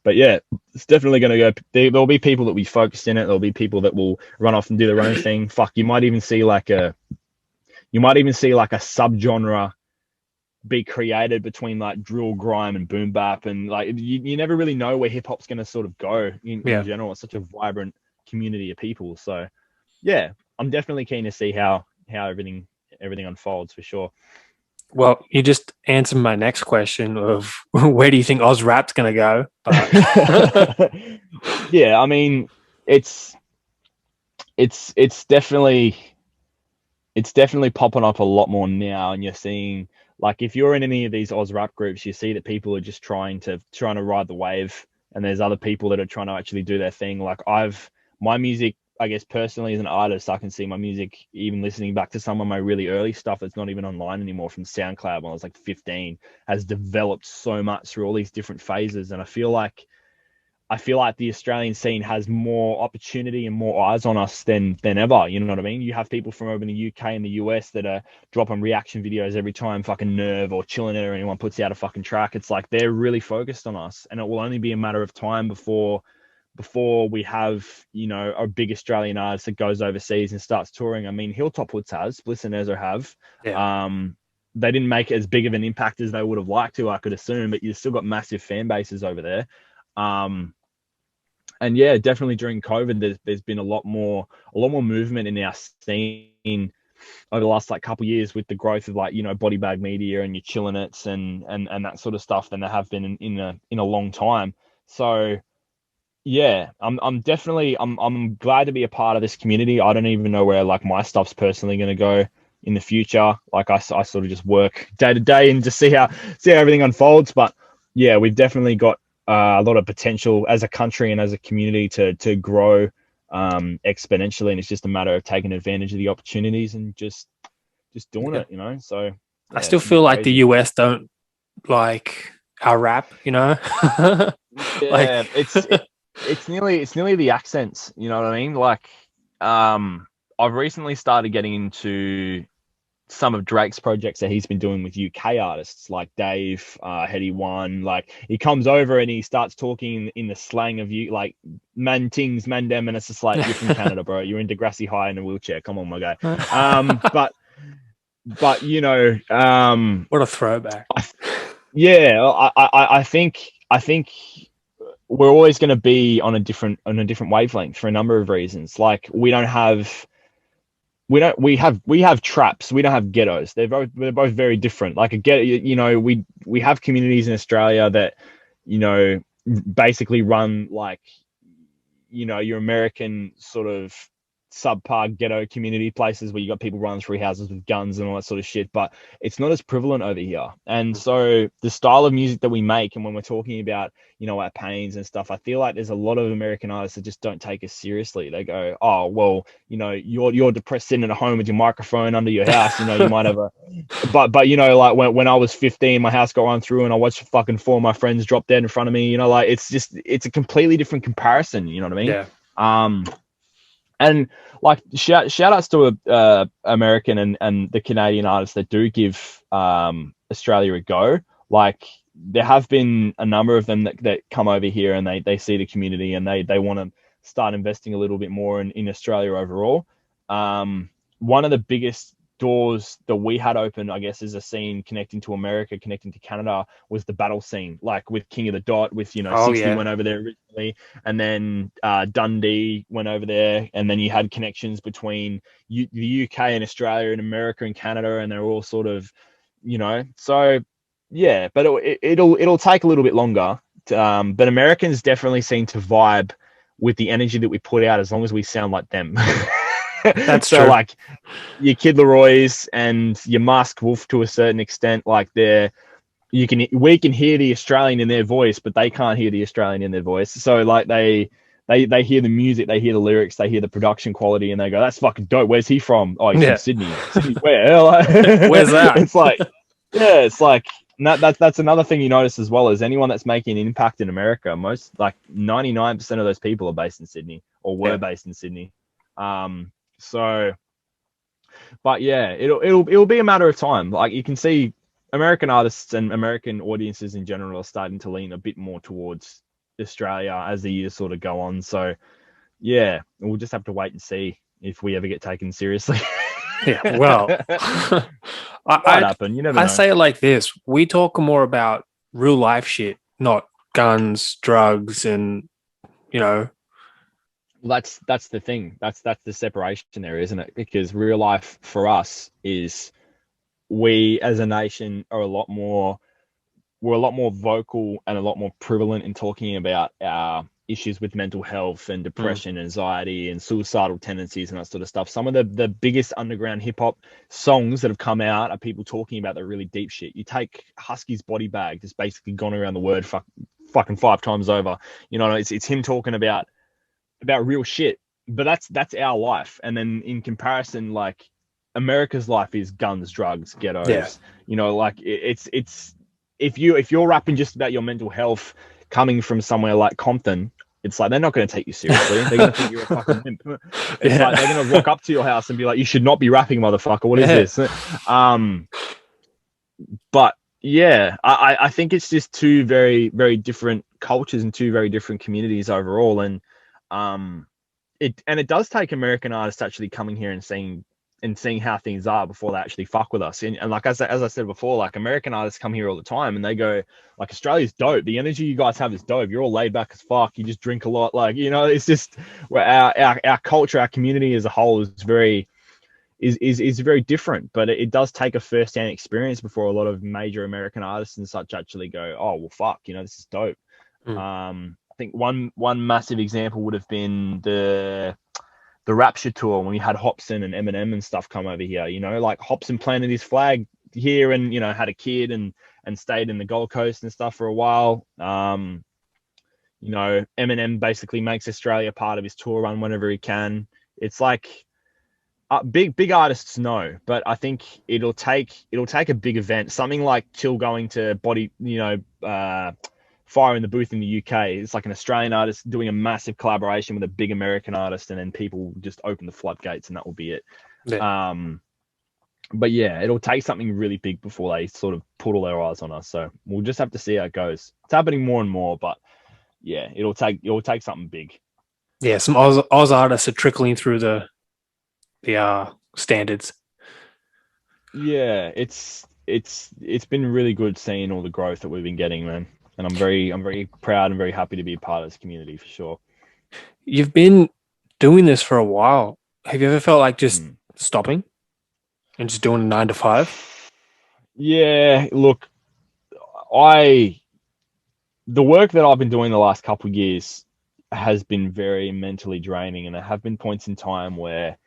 But yeah, it's definitely going to go. There'll be people that will be focused in it. There'll be people that will run off and do their own thing. Fuck, you might even see like a subgenre be created between like drill, grime, and boom bap, and like you never really know where hip hop's going to sort of go in general. It's such a vibrant community of people. So yeah, I'm definitely keen to see how everything unfolds for sure. Well, you just answered my next question of where do you think Oz rap's going to go? But yeah, I mean, it's definitely popping up a lot more now, and you're seeing, like, if you're in any of these Oz rap groups, you see that people are just trying to ride the wave, and there's other people that are trying to actually do their thing. Like my music, I guess personally as an artist, I can see my music, even listening back to some of my really early stuff that's not even online anymore from SoundCloud when I was like 15, has developed so much through all these different phases. And I feel like the Australian scene has more opportunity and more eyes on us than ever. You know what I mean? You have people from over in the UK and the US that are dropping reaction videos every time fucking Nerve or Chillin' It or anyone puts out a fucking track. It's like they're really focused on us, and it will only be a matter of time before we have, you know, a big Australian artist that goes overseas and starts touring. I mean, Hilltop Hoods has, Bliss and Ezra have. yeah. They didn't make as big of an impact as they would have liked to, I could assume, but you've still got massive fan bases over there. And yeah, definitely during COVID, there's been a lot more movement in our scene over the last like couple of years with the growth of, like, you know, body bag media and your Chillin' It's and that sort of stuff than there have been in a long time. So yeah, I'm definitely glad to be a part of this community. I don't even know where like my stuff's personally going to go in the future. Like I sort of just work day to day and just see how everything unfolds. But yeah, we've definitely got a lot of potential as a country and as a community to grow exponentially, and it's just a matter of taking advantage of the opportunities and just doing it, you know. So yeah, I still feel like the US don't like our rap, you know. yeah, it's nearly the accents, you know what I mean? Like I've recently started getting into some of Drake's projects that he's been doing with UK artists like Dave, Heady One. Like he comes over and he starts talking in the slang of you, like man tings, man dem, and it's just like, you're from Canada, bro. You're in Degrassi High in a wheelchair. Come on, my guy. But you know, what a throwback. Yeah, I think we're always going to be on a different wavelength for a number of reasons. Like we have traps. We don't have ghettos. They're both very different. Like a ghetto, you know, we have communities in Australia that, you know, basically run like, you know, your American sort of subpar ghetto community places where you got people running through houses with guns and all that sort of shit, but it's not as prevalent over here. And so the style of music that we make, and when we're talking about, our pains and stuff, I feel like there's a lot of American artists that just don't take us seriously. They go, oh, well, you're depressed sitting at home with your microphone under your house, you might have a, but like when I was 15, my house got run through and I watched fucking four of my friends drop dead in front of me, like it's a completely different comparison, you know what I mean? Yeah. And like shout outs to American and the Canadian artists that do give Australia a go. Like there have been a number of them that come over here and they see the community and they want to start investing a little bit more in Australia overall. One of the biggest doors that we had open, I guess, as a scene connecting to America, connecting to Canada, was the battle scene, like with King of the Dot, with 60 went over there originally, and then Dundee went over there, and then you had connections between the UK and Australia and America and Canada, and they're all sort of, so yeah, but it'll take a little bit longer, but Americans definitely seem to vibe with the energy that we put out as long as we sound like them. That's so true. like your Kid Leroy's and your Masked Wolf to a certain extent, like we can hear the Australian in their voice, but they can't hear the Australian in their voice. So like they hear the music, they hear the lyrics, they hear the production quality, and they go, "That's fucking dope. Where's he from? Oh, he's from Sydney. Sydney where? Like, Where's that? It's like, yeah, it's like that's another thing you notice as well, is anyone that's making an impact in America, most like 99% of those people are based in Sydney or were based in Sydney. So, but yeah, it'll be a matter of time. Like you can see, American artists and American audiences in general are starting to lean a bit more towards Australia as the years sort of go on. So, yeah, we'll just have to wait and see if we ever get taken seriously. Yeah, well, might happen. You never know. I say it like this: we talk more about real life shit, not guns, drugs, and Well, that's the thing. That's the separation there, isn't it? Because real life for us is, we as a nation are we're a lot more vocal and a lot more prevalent in talking about our issues with mental health and depression, anxiety, and suicidal tendencies and that sort of stuff. Some of the biggest underground hip hop songs that have come out are people talking about the really deep shit. You take Husky's Body Bag, that's basically gone around the word fucking 5 times over. It's him talking about real shit, but that's our life. And then in comparison, like America's life is guns, drugs, ghettos. Like it's if you're rapping just about your mental health coming from somewhere like Compton, it's like they're not going to take you seriously. They're going to think you're a fucking wimp. It's like they're going to walk up to your house and be like, "You should not be rapping, motherfucker. What is this?" But yeah, I think it's just two very, very different cultures and two very different communities overall. And it does take American artists actually coming here and seeing how things are before they actually fuck with us. And like as I said before, like American artists come here all the time and they go, like, Australia's dope. The energy you guys have is dope. You're all laid back as fuck. You just drink a lot. Like, it's just where our culture, our community as a whole is very different. But it does take a first-hand experience before a lot of major American artists and such actually go, oh well, fuck, this is dope. I think one massive example would have been the Rapture tour when we had Hopsin and Eminem and stuff come over here. Like Hopsin planted his flag here and had a kid and stayed in the Gold Coast and stuff for a while. Eminem basically makes Australia part of his tour run whenever he can. It's like big artists know, but I think it'll take a big event, something like Chill going to Fire in the Booth in the UK. It's like an Australian artist doing a massive collaboration with a big American artist, and then people just open the floodgates and that will be it. But yeah, it'll take something really big before they sort of put all their eyes on us. So we'll just have to see how it goes. It's happening more and more, but yeah, it'll take something big. Yeah, some Oz artists are trickling through the standards. Yeah, it's been really good seeing all the growth that we've been getting, man. And I'm very proud and very happy to be a part of this community for sure. You've been doing this for a while. Have you ever felt like just stopping and just doing a 9 to 5? Yeah, look, the work that I've been doing the last couple of years, has been very mentally draining, and there have been points in time where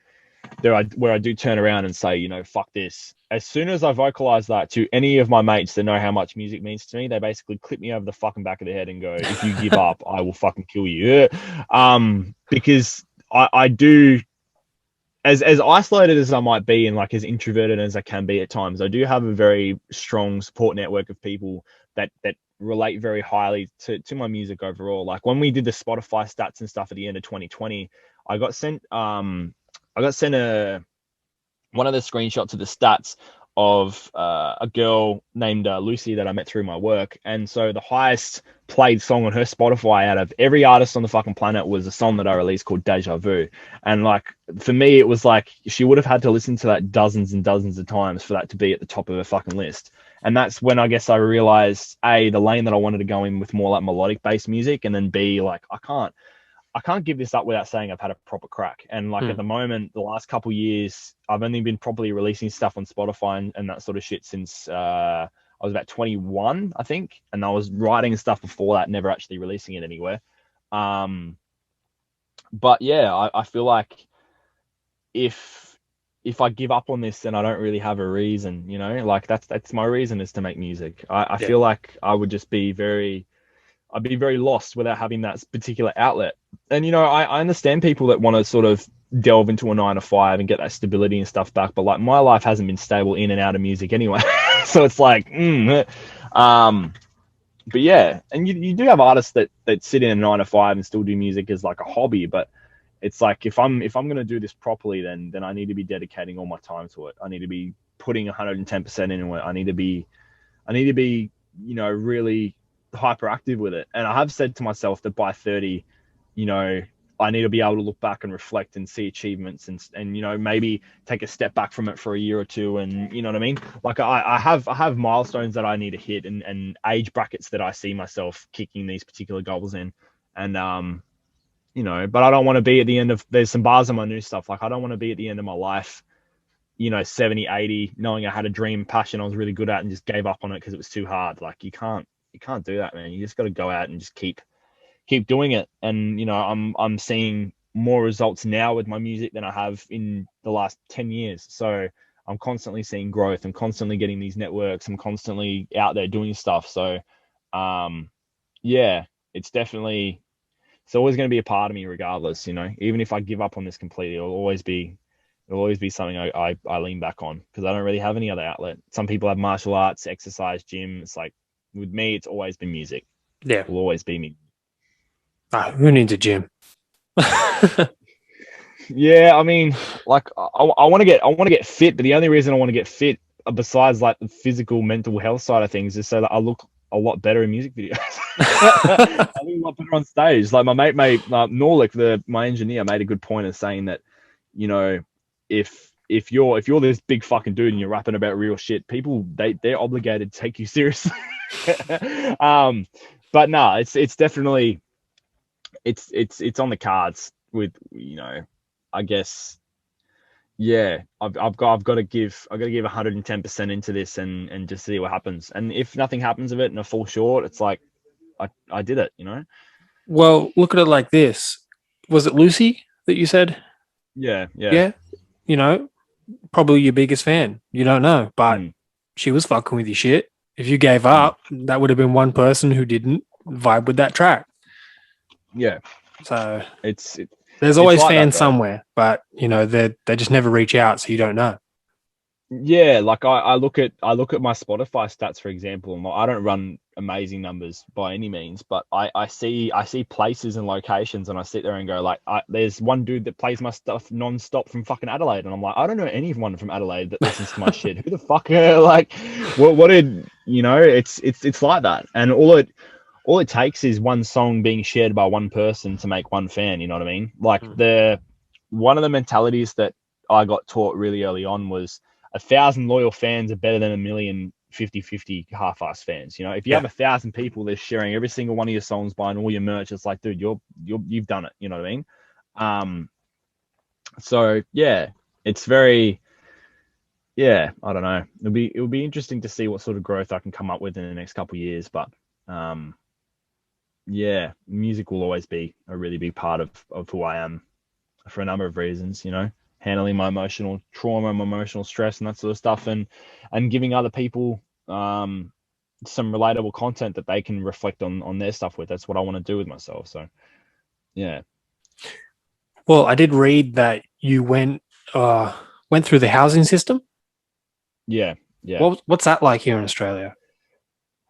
I do turn around and say, fuck this. As soon as I vocalize that to any of my mates that know how much music means to me, they basically clip me over the fucking back of the head and go, if you give up, I will fucking kill you. Because I do, as isolated as I might be and like as introverted as I can be at times, I do have a very strong support network of people that relate very highly to my music overall. Like when we did the Spotify stats and stuff at the end of 2020, I got sent a one of the screenshots of the stats of a girl named Lucy that I met through my work. And so the highest played song on her Spotify out of every artist on the fucking planet was a song that I released called Deja Vu. And like, for me, it was like she would have had to listen to that dozens and dozens of times for that to be at the top of her fucking list. And that's when I guess I realized, A, the lane that I wanted to go in with more like melodic based music, and then B, like, I can't give this up without saying I've had a proper crack. And like at the moment, the last couple of years, I've only been properly releasing stuff on Spotify and that sort of shit since I was about 21, I think. And I was writing stuff before that, never actually releasing it anywhere. But yeah, I feel like if I give up on this, then I don't really have a reason, like that's my reason is to make music. I Yeah. feel like I'd be very lost without having that particular outlet. And, I understand people that want to sort of delve into a 9 to 5 and get that stability and stuff back. But like my life hasn't been stable in and out of music anyway. So it's like, but yeah. And you do have artists that sit in a 9 to 5 and still do music as like a hobby. But it's like, if I'm going to do this properly, then I need to be dedicating all my time to it. I need to be putting 110% into it. I need to be, really hyperactive with it. And I have said to myself that by 30, I need to be able to look back and reflect and see achievements and maybe take a step back from it for a year or two. And you know what I mean? Like I have milestones that I need to hit and age brackets that I see myself kicking these particular goals in. And but I don't want to be at the end of, there's some bars on my new stuff. Like I don't want to be at the end of my life, 70, 80, knowing I had a dream, passion I was really good at and just gave up on it because it was too hard. Like you can't do that, man. You just got to go out and just keep doing it. And I'm seeing more results now with my music than I have in the last 10 years. So I'm constantly seeing growth. I'm constantly getting these networks. I'm constantly out there doing stuff. So yeah, it's always going to be a part of me regardless. Even if I give up on this completely, it'll always be something I lean back on because I don't really have any other outlet. Some people have martial arts, exercise, gym. It's like, with me, it's always been music. Yeah. Will always be me. Who needs a gym? Yeah, I mean, like I want to get fit, but the only reason I want to get fit, besides like the physical, mental health side of things, is so that I look a lot better in music videos. I look a lot better on stage. Like my mate Norlick, my engineer, made a good point of saying that, if you're this big fucking dude and you're rapping about real shit, people they're obligated to take you seriously. But no, it's definitely it's on the cards with I guess yeah, I've got to give 110% into this and just see what happens. And if nothing happens of it and I fall short, it's like I did it. Well, look at it like this. Was it Lucy that you said? Yeah, yeah. Yeah. You know, probably your biggest fan. You don't know, but Mm, she was fucking with your shit. If you gave mm. up, that would have been one person who didn't vibe with that track. Yeah, So it's it, there's it's always like that, fans bro. somewhere, but they just never reach out, so you don't know. Yeah, like I look at my Spotify stats, for example, and I don't run amazing numbers by any means, but I see places and locations, and I sit there and go like, there's one dude that plays my stuff non-stop from fucking Adelaide, and I'm like, I don't know anyone from Adelaide that listens to my shit. Who the fuck? Like, what did It's like that, and all it takes is one song being shared by one person to make one fan. You know what I mean? Like Mm. one of the mentalities that I got taught really early on was 1,000 loyal fans are better than a million 50-50 half-ass fans. If you have Yeah. 1,000 people that's sharing every single one of your songs, buying all your merch, it's like, dude, you've done it. You know what I mean? So yeah, it's very, yeah, I don't know. It'll be interesting to see what sort of growth I can come up with in the next couple of years, but um yeah, music will always be a really big part of who I am for a number of reasons, handling my emotional trauma, my emotional stress and that sort of stuff, and giving other people some relatable content that they can reflect on their stuff with. That's what I want to do with myself. So yeah. Well, I did read that you went through the housing system. Yeah. Yeah. What's that like here in Australia?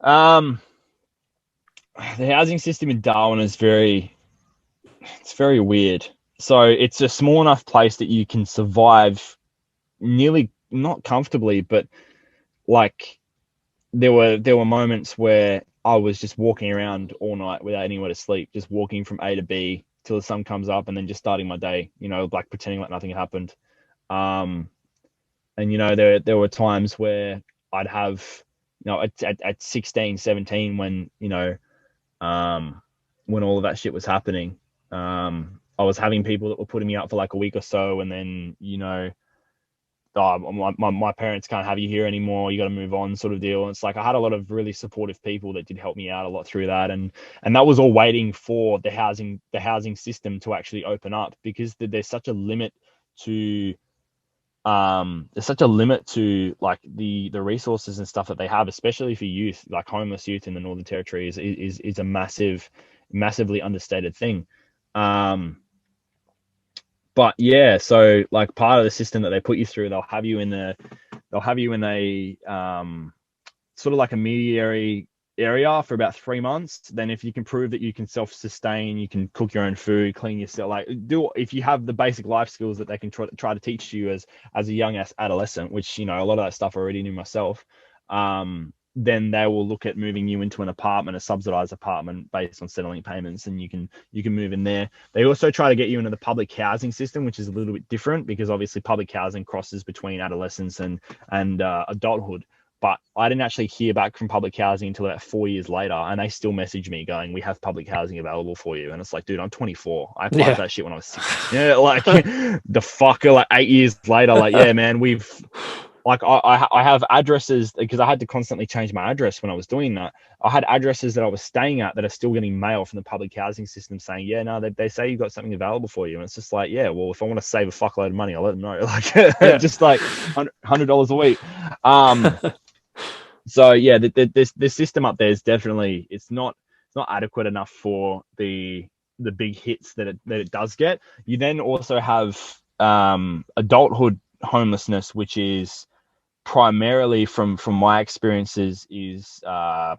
Um the housing system in Darwin is it's very weird. So it's a small enough place that you can survive nearly not comfortably, but like there were moments where I was just walking around all night without anywhere to sleep, just walking from A to B till the sun comes up, and then just starting my day, like pretending like nothing happened. Um, and there were times where I'd have, at 16, 17, when when all of that shit was happening, I was having people that were putting me up for like a week or so, and then oh, my parents can't have you here anymore. You got to move on, sort of deal. And it's like I had a lot of really supportive people that did help me out a lot through that, and that was all waiting for the housing system to actually open up, because there's such a limit to like the resources and stuff that they have, especially for youth, like homeless youth in the Northern Territory is a massively understated thing. Um, but yeah, so like part of the system that they put you through, they'll have you in a sort of like a mediary area for about 3 months. Then if you can prove that you can self-sustain, you can cook your own food, clean yourself, like do, if you have the basic life skills that they can try to teach you as a young adolescent, which a lot of that stuff I already knew myself. Then they will look at moving you into an apartment, a subsidized apartment based on settling payments, and you can move in there. They also try to get you into the public housing system, which is a little bit different, because obviously public housing crosses between adolescence and adulthood. But I didn't actually hear back from public housing until about 4 years later, and they still messaged me going, "We have public housing available for you." And it's like, dude, I'm 24. I applied Yeah. for that shit when I was 16. Yeah, like the fucker. Like 8 years later, like, yeah, man, we've like I have addresses, because I had to constantly change my address when I was doing that. I had addresses that I was staying at that are still getting mail from the public housing system saying, yeah, no, they say you've got something available for you. And it's just like, yeah, well, if I want to save a fuckload of money, I'll let them know. Like Yeah. just like $100 a week. So yeah, this system up there is definitely, it's not adequate enough for the big hits that it does get. You then also have adulthood homelessness, which is primarily, from my experiences, is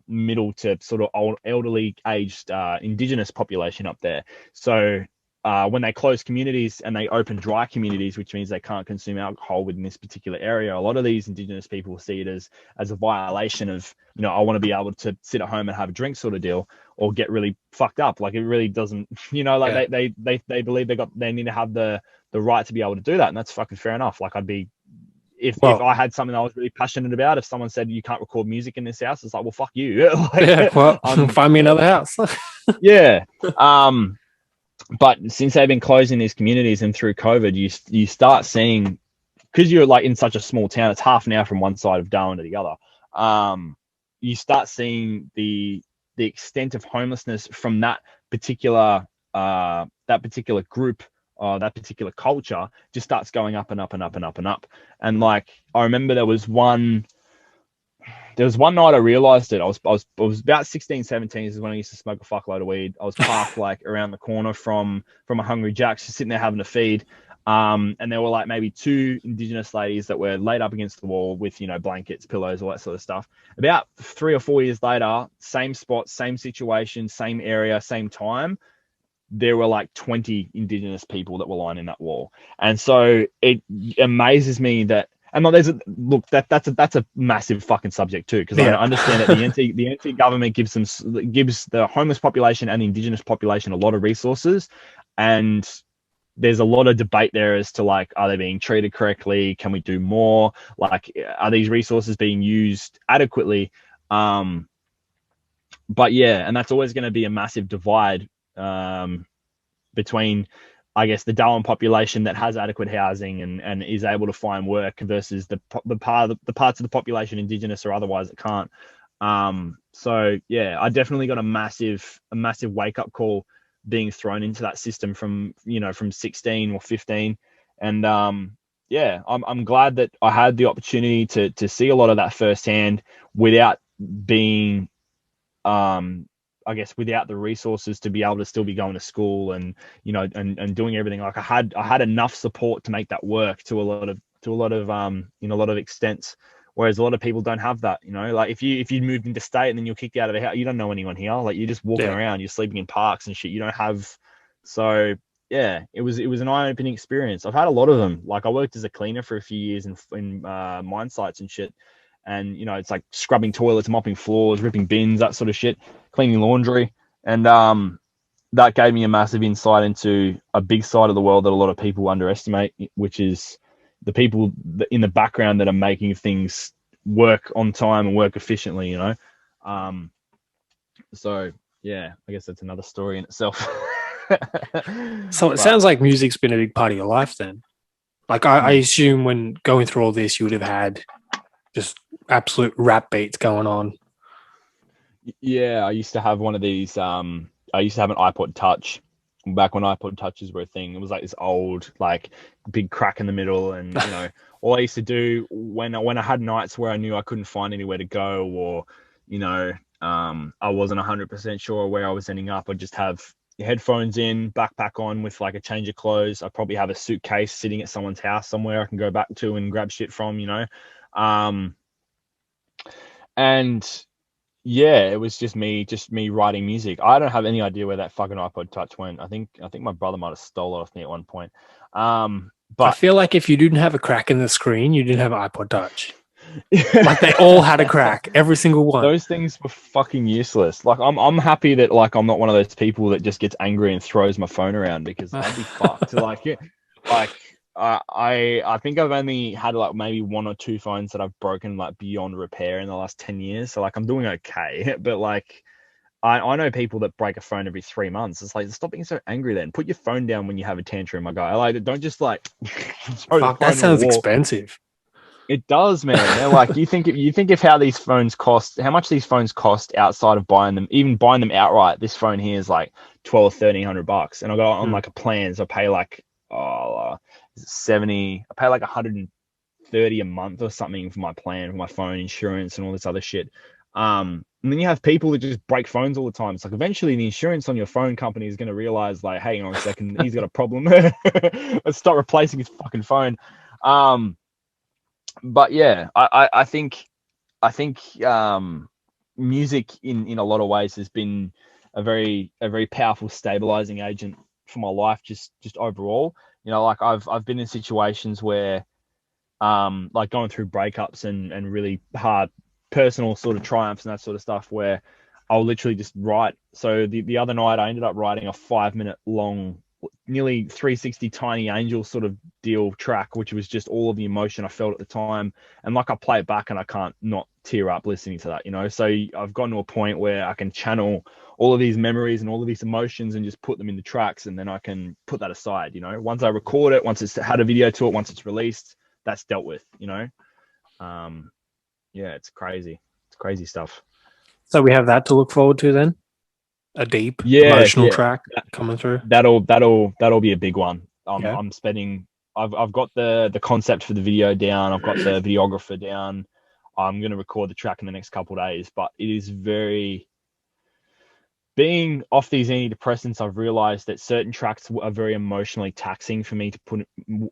middle to sort of old elderly aged indigenous population up there. So when they close communities and they open dry communities, which means they can't consume alcohol within this particular area, a lot of these indigenous people see it as a violation of, I want to be able to sit at home and have a drink, sort of deal, or get really fucked up. Like, it really doesn't, like Yeah. they believe they need to have the right to be able to do that, and that's fucking fair enough. Like, I'd be, if Well, I had something I was really passionate about, if someone said you can't record music in this house, it's like, well, fuck you. Like, yeah. Well, find me another house. yeah. But since they've been closing these communities, and through COVID, you start seeing, because you're like in such a small town, it's half an hour from one side of Darwin to the other. You start seeing the extent of homelessness from that particular group, that particular culture, just starts going up and up and up and up and up. And like, I remember there was one night I realized it. I was about 16, 17. This is when I used to smoke a fuckload of weed. I was parked like around the corner from a Hungry Jack's, just sitting there having a feed. And there were like maybe two indigenous ladies that were laid up against the wall with, blankets, pillows, all that sort of stuff. About 3 or 4 years later, same spot, same situation, same area, same time, there were like 20 indigenous people that were lying in that wall. And so it amazes me that, and look, that's a massive fucking subject too, because I Yeah. understand that the NT government gives the homeless population and the indigenous population a lot of resources, and there's a lot of debate there as to, like, are they being treated correctly? Can we do more? Like, are these resources being used adequately? But yeah, and that's always going to be a massive divide between, I guess, the Darwin population that has adequate housing and is able to find work versus the parts of the population, indigenous or otherwise, that can't. So yeah, I definitely got a massive wake up call being thrown into that system from, from 16 or 15. And yeah, I'm glad that I had the opportunity to see a lot of that firsthand without being, I guess, without the resources to be able to still be going to school and, and doing everything. Like I had enough support to make that work to a lot of extents. Whereas a lot of people don't have that, like if you moved into state and then you're kicked out of the house, you don't know anyone here. Like you're just walking Yeah. around, you're sleeping in parks and shit. You don't have, so yeah, it was an eye-opening experience. I've had a lot of them. Like I worked as a cleaner for a few years in mine sites and shit. And it's like scrubbing toilets, mopping floors, ripping bins, that sort of shit, cleaning laundry. And that gave me a massive insight into a big side of the world that a lot of people underestimate, which is the people in the background that are making things work on time and work efficiently, Um, so yeah, I guess that's another story in itself. So it But sounds like music's been a big part of your life then. Like I hmm, assume when going through all this, you would have had just absolute rap beats going on. yeah, I used to have one of these. I used to have an iPod Touch back when iPod Touches were a thing. It was like this old, like big crack in the middle, and all I used to do when I had nights where I knew I couldn't find anywhere to go, or you know, I wasn't 100% sure where I was ending up, I'd just have headphones in, backpack on with like a change of clothes. I'd probably have a suitcase sitting at someone's house somewhere I can go back to and grab shit from. Um, and yeah, it was just me writing music. I don't have any idea where that fucking iPod Touch went. I think my brother might have stole it off me at one point. I But feel like if you didn't have a crack in the screen, you didn't have an iPod Touch. Like they all had a crack, every single one. those things were fucking useless. Like I'm happy that like I'm not one of those people that just gets angry and throws my phone around because I'd be fucked. Like yeah, like I think I've only had like maybe one or two phones that I've broken like beyond repair in the last 10 years. So like I'm doing okay. But like I know people that break a phone every 3 months. It's like, stop being so angry then. Put your phone down when you have a tantrum, my guy. Like, don't just like throw the Fuck, that phone at a sounds wall. expensive. It does, man. They're like, you think of how these phones cost, how much these phones cost outside of buying them, even buying them outright. This phone here is like 12, 1,300 bucks. And I got on Hmm. like a plan. So I pay like, is it 70, I pay like 130 a month or something for my plan, for my phone insurance and all this other shit. And then you have people that just break phones all the time. It's like eventually the insurance on your phone company is going to realize, like, hang on a second, he's got a problem. Let's start replacing his fucking phone. Um, but yeah, I think music in a lot of ways has been a very powerful stabilizing agent for my life, just overall. Like I've been in situations where like going through breakups and really hard personal sort of triumphs and that sort of stuff where I'll literally just write. So the other night I ended up writing a 5 minute long, nearly 360 tiny angel sort of deal track, which was just all of the emotion I felt at the time. And like I play it back and I can't not tear up listening to that. So I've gotten to a point where I can channel all of these memories and all of these emotions and just put them in the tracks, and then I can put that aside. Once I record it, once it's had a video to it, once it's released, that's dealt with. Um, yeah, it's crazy. It's crazy stuff. So we have that to look forward to then. A deep Yeah, emotional yeah. track coming through. That'll be a big one. Yeah. I'm spending. I've got the concept for the video down. I've got the videographer down. I'm gonna record the track in the next couple of days, but it is very being off these antidepressants. I've realized that certain tracks are very emotionally taxing for me to put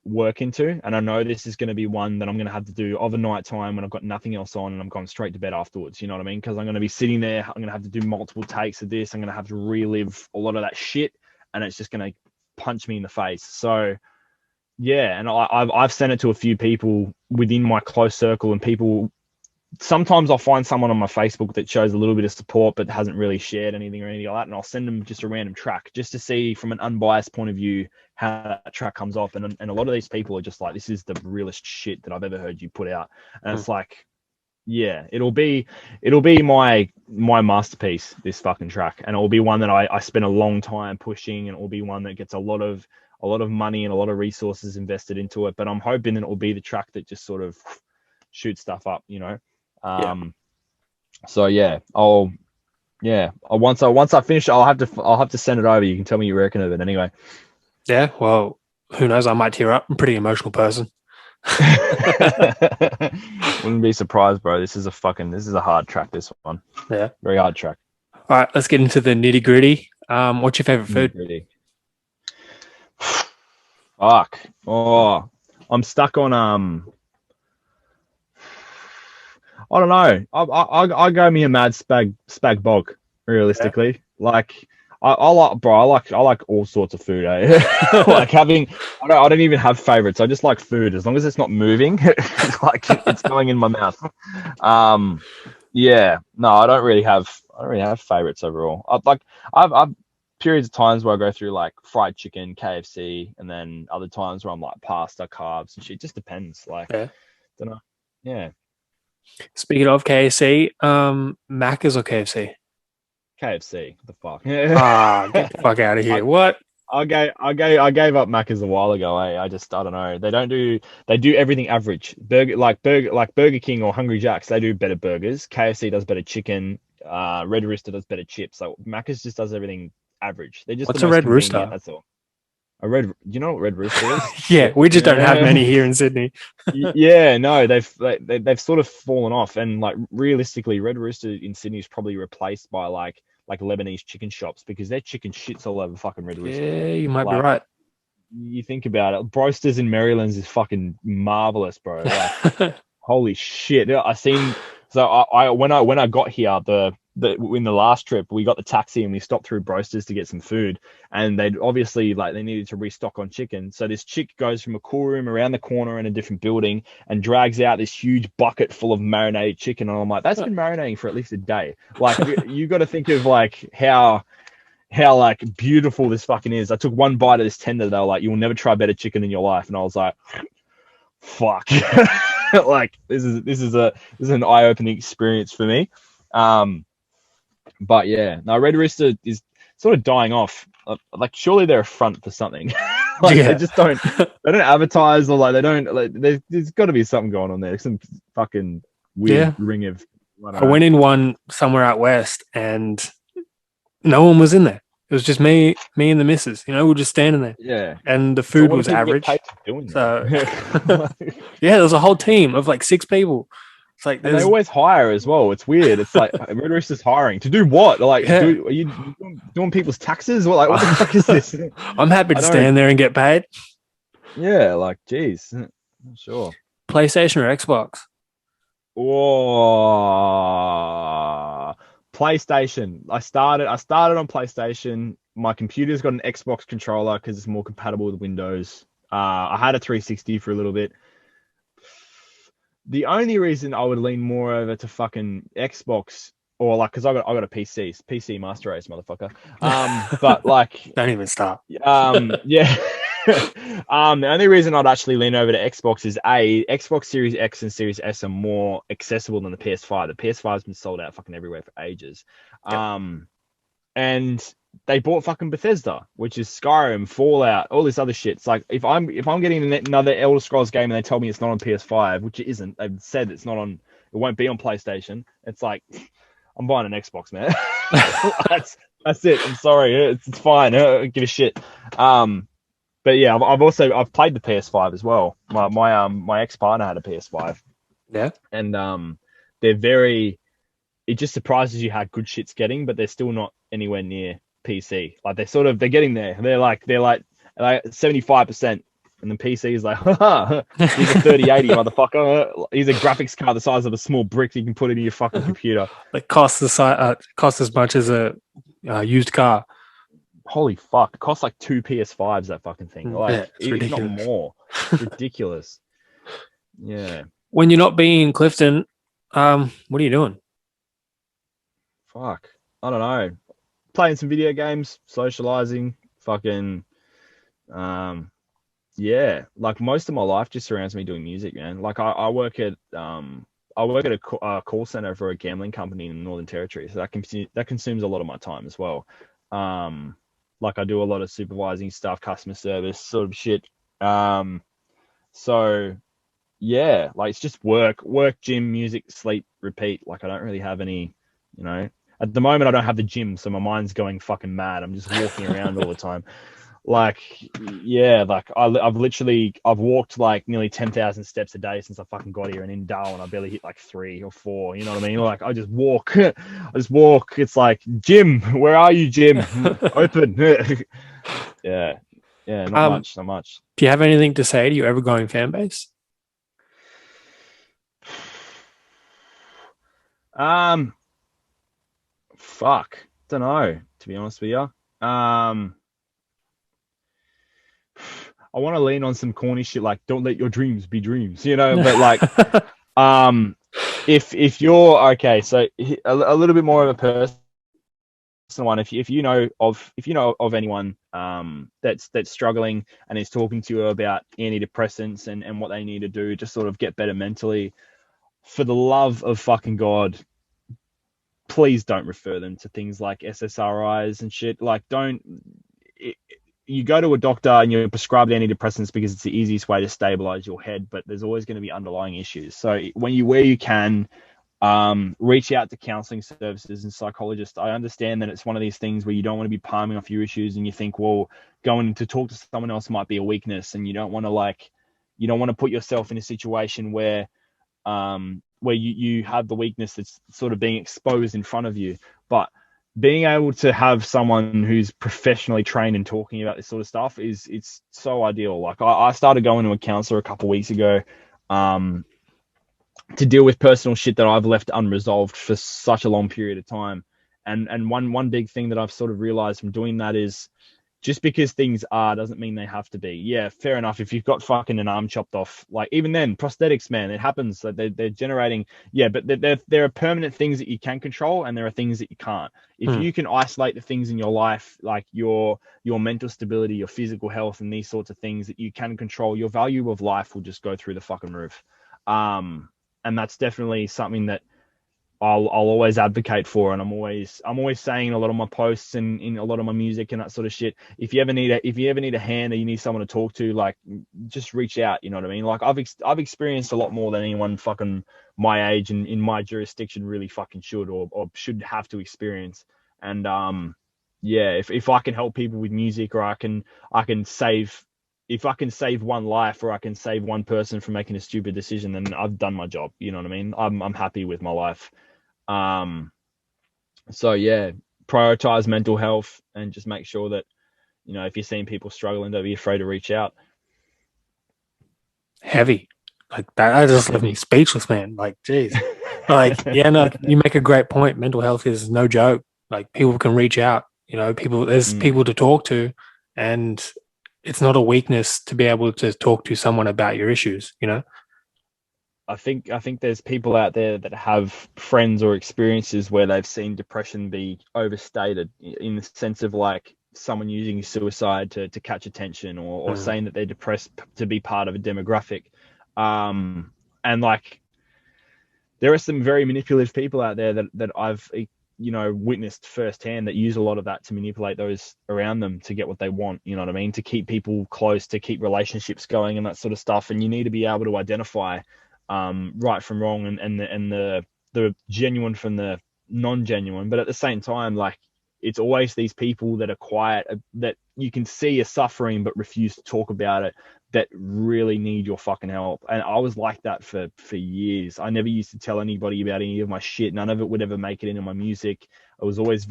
work into, and I know this is going to be one that I'm going to have to do overnight time when I've got nothing else on and I'm going straight to bed afterwards. You know what I mean? Because I'm going to be sitting there. I'm going to have to do multiple takes of this. I'm going to have to relive a lot of that shit, and it's just going to punch me in the face. So yeah, and I've sent it to a few people within my close circle, and people sometimes I'll find someone on my Facebook that shows a little bit of support but hasn't really shared anything or anything like that, and I'll send them just a random track just to see from an unbiased point of view how that track comes off. And a lot of these people are just like, this is the realest shit that I've ever heard you put out. And Hmm. it's like, yeah, it'll be my masterpiece, this fucking track, and it will be one that I spend a long time pushing, and it will be one that gets a lot of money and a lot of resources invested into it. But I'm hoping that it will be the track that just sort of shoots stuff up. Yeah. Um, So yeah, once I finish, I'll have to send it over. You can tell me you reckon of it anyway. Yeah, well, who knows? I might tear up. I'm a pretty emotional person. Wouldn't be surprised, bro. This is a hard track. This one, Yeah. very hard track. All right, let's get into the nitty gritty. What's your favorite Nitty food? gritty. Fuck. Oh, I'm stuck on I don't know. I go me a mad spag bog. Yeah. Realistically, like I like, bro. I like all sorts of food. Eh? Like having, I don't even have favorites. I just like food as long as it's not moving. Like it's going in my mouth. Um, yeah. No, I don't really have favorites overall. I've periods of times where I go through like fried chicken, KFC, and then other times where I'm like pasta, carbs, and shit. It just depends. Like, Yeah. don't know. Yeah. Speaking of KFC, Macca's or KFC? KFC. What the Ah, get the fuck? fuck out of I here. What? I gave up Macca's a while ago. I don't know. They do everything average. Burger King or Hungry Jack's. They do better burgers. KFC does better chicken. Red Rooster does better chips. Like Macca's just does everything average. They're just the What's a most red convenient. rooster? That's all. A red. Do you know what Red Rooster is? Yeah, we just don't have Yeah. many here in Sydney. Yeah, no, they've sort of fallen off, and like realistically, Red Rooster in Sydney is probably replaced by like Lebanese chicken shops because their chicken shits all over fucking Red Rooster. Yeah, you might be Like right. you think about it, Broasters in Maryland's is fucking marvelous, bro. Like holy shit! Yeah, I seen. So when I got here, the in the last trip, we got the taxi and we stopped through Broasters to get some food, and they'd obviously like they needed to restock on chicken. So this chick goes from a cool room around the corner in a different building and drags out this huge bucket full of marinated chicken, and I'm like, that's been marinating for at least a day. Like you got to think of like how like beautiful this fucking is. I took one bite of this tender. They were like, "You will never try better chicken in your life," and I was like, "Fuck!" Like this is an eye opening experience for me. Um, but yeah, now Red Rooster is sort of dying off. Like surely they're a front for something. Like Yeah. they don't advertise or like they don't like there's got to be something going on there. Some fucking weird Yeah. ring of I don't I know. went in one somewhere out west and no one was in there. It was just me and the missus. We were just standing there. Yeah. And the So food what do was people get average. paid for doing So there? yeah, there was a whole team of like 6 people. It's like And they there's always hire as well. It's weird. It's like Red Rooster's hiring to do what? Like, yeah. are you doing people's taxes? What like what the fuck is this? I'm happy I to don't. stand there and get paid. Yeah, like, geez, not sure. PlayStation or Xbox? Oh, PlayStation. I started on PlayStation. My computer's got an Xbox controller because it's more compatible with Windows. I had a 360 for a little bit. The only reason I would lean more over to fucking Xbox or like because I got a PC Master Race motherfucker. But like Don't even start. yeah. The only reason I'd actually lean over to Xbox is Xbox Series X and Series S are more accessible than the PS5. The PS5 has been sold out fucking everywhere for ages. Yep. And they bought fucking Bethesda, which is Skyrim, Fallout, all this other shit. It's like if I'm getting another Elder Scrolls game and they tell me it's not on PS5, which it isn't, they've said it's not on, it won't be on PlayStation. It's like I'm buying an Xbox, man. That's it. I'm sorry, it's fine. I don't give a shit. But yeah, I've played the PS5 as well. My ex partner had a PS5, Yeah. and they're very. It just surprises you how good shit's getting, but they're still not anywhere near PC. Like they're getting there. They're like 75%, and the PC is like, haha, he's a 3080 motherfucker. He's a graphics card the size of a small brick you can put into your fucking computer. Like costs as much as a used car. Holy fuck! It costs like two PS5s. That fucking thing, Yeah, like it's if not ridiculous. more. It's ridiculous. Yeah. When you're not being in Clifton, what are you doing? Fuck. I don't know. Playing some video games, socializing, fucking yeah. Like most of my life just surrounds me doing music, man. Like I work at a call center for a gambling company in the Northern Territory, so that consumes a lot of my time as well. Like I do a lot of supervising stuff, customer service sort of shit. So yeah, like it's just work, gym, music, sleep, repeat. Like I don't really have any, you know. At the moment, I don't have the gym, so my mind's going fucking mad. I'm just walking around all the time. Like, yeah, like I've walked like nearly 10,000 steps a day since I fucking got here, and in Darwin I barely hit like 3 or 4. You know what I mean? Like I just walk, I just walk. It's like, Jim, where are you, Jim? Open. Yeah, yeah, not um, much, not much. do you have anything to say to your ever-growing fan base? Um, fuck, don't know. To be honest with you, I want to lean on some corny shit like "Don't let your dreams be dreams," you know. But like, um, if you're okay, so a little bit more of a personal one. If you know of anyone that's struggling and is talking to you about antidepressants and what they need to do to sort of get better mentally, for the love of fucking God, please don't refer them to things like SSRIs and shit. Like, don't. It, you go to a doctor and you're prescribed antidepressants because it's the easiest way to stabilize your head, but there's always going to be underlying issues. So where you can, reach out to counseling services and psychologists. I understand that it's one of these things where you don't want to be palming off your issues, and you think, well, going to talk to someone else might be a weakness, and you don't want to put yourself in a situation where you have the weakness that's sort of being exposed in front of you. But being able to have someone who's professionally trained in talking about this sort of stuff it's so ideal. Like I started going to a counselor a couple of weeks ago, um, to deal with personal shit that I've left unresolved for such a long period of time. And one big thing that I've sort of realized from doing that is, just because things are doesn't mean they have to be. Yeah, fair enough. If you've got fucking an arm chopped off, like even then, prosthetics, man, it happens. Like they're generating, yeah, but there are permanent things that you can control, and there are things that you can't. If Hmm. you can isolate the things in your life, like your mental stability, your physical health, and these sorts of things that you can control, your value of life will just go through the fucking roof. And that's definitely something that I'll always advocate for, and I'm always saying in a lot of my posts and in a lot of my music and that sort of shit. If you ever need a hand or you need someone to talk to, like, just reach out. You know what I mean? Like I've experienced a lot more than anyone fucking my age and in my jurisdiction really fucking should or should have to experience. And yeah, if I can help people with music, or I can save. If I can save one life, or I can save one person from making a stupid decision, then I've done my job. You know what I mean? I'm happy with my life. Um, so yeah, prioritize mental health and just make sure that, if you're seeing people struggling, don't be afraid to reach out. Heavy. Like that just left me Heavy. speechless, man. Like, geez. Like, yeah, no, you make a great point. Mental health is no joke. Like, people can reach out, there's Mm. people to talk to, and it's not a weakness to be able to talk to someone about your issues. I think there's people out there that have friends or experiences where they've seen depression be overstated in the sense of like someone using suicide to catch attention, or Mm. saying that they're depressed to be part of a demographic. And like there are some very manipulative people out there that I've witnessed firsthand that use a lot of that to manipulate those around them to get what they want. You know what I mean? To keep people close, to keep relationships going, and that sort of stuff. And you need to be able to identify right from wrong, and the genuine from the non-genuine. But at the same time, like, it's always these people that are quiet, that you can see are suffering but refuse to talk about it, that really need your fucking help. And I was like that for years. I never used to tell anybody about any of my shit. None of it would ever make it into my music. I was always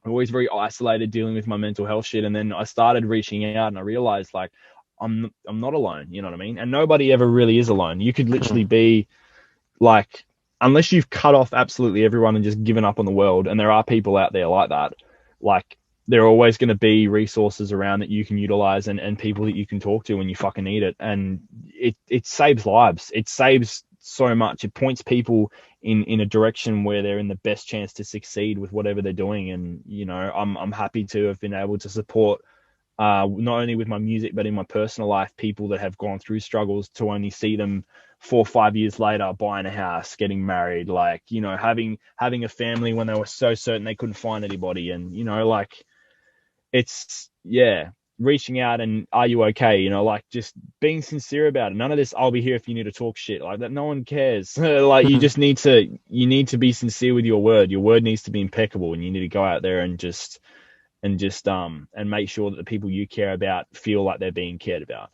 always very isolated, dealing with my mental health shit. And then I started reaching out, and I realized, like, I'm not alone. You know what I mean? And nobody ever really is alone. You could literally Mm. be like, unless you've cut off absolutely everyone and just given up on the world, and there are people out there like that, like, there are always going to be resources around that you can utilize, and people that you can talk to when you fucking need it. And it saves lives. It saves so much. It points people in a direction where they're in the best chance to succeed with whatever they're doing. And, I'm happy to have been able to support, not only with my music, but in my personal life, people that have gone through struggles, to only see them 4 or 5 years later buying a house, getting married, like, having a family when they were so certain they couldn't find anybody. And, like, it's, yeah. reaching out and are you okay? You know, like just being sincere about it. None of this, I'll be here if you need to talk shit like that. No one cares. Like you just need to be sincere with your word. Your word needs to be impeccable, and you need to go out there and just and make sure that the people you care about feel like they're being cared about.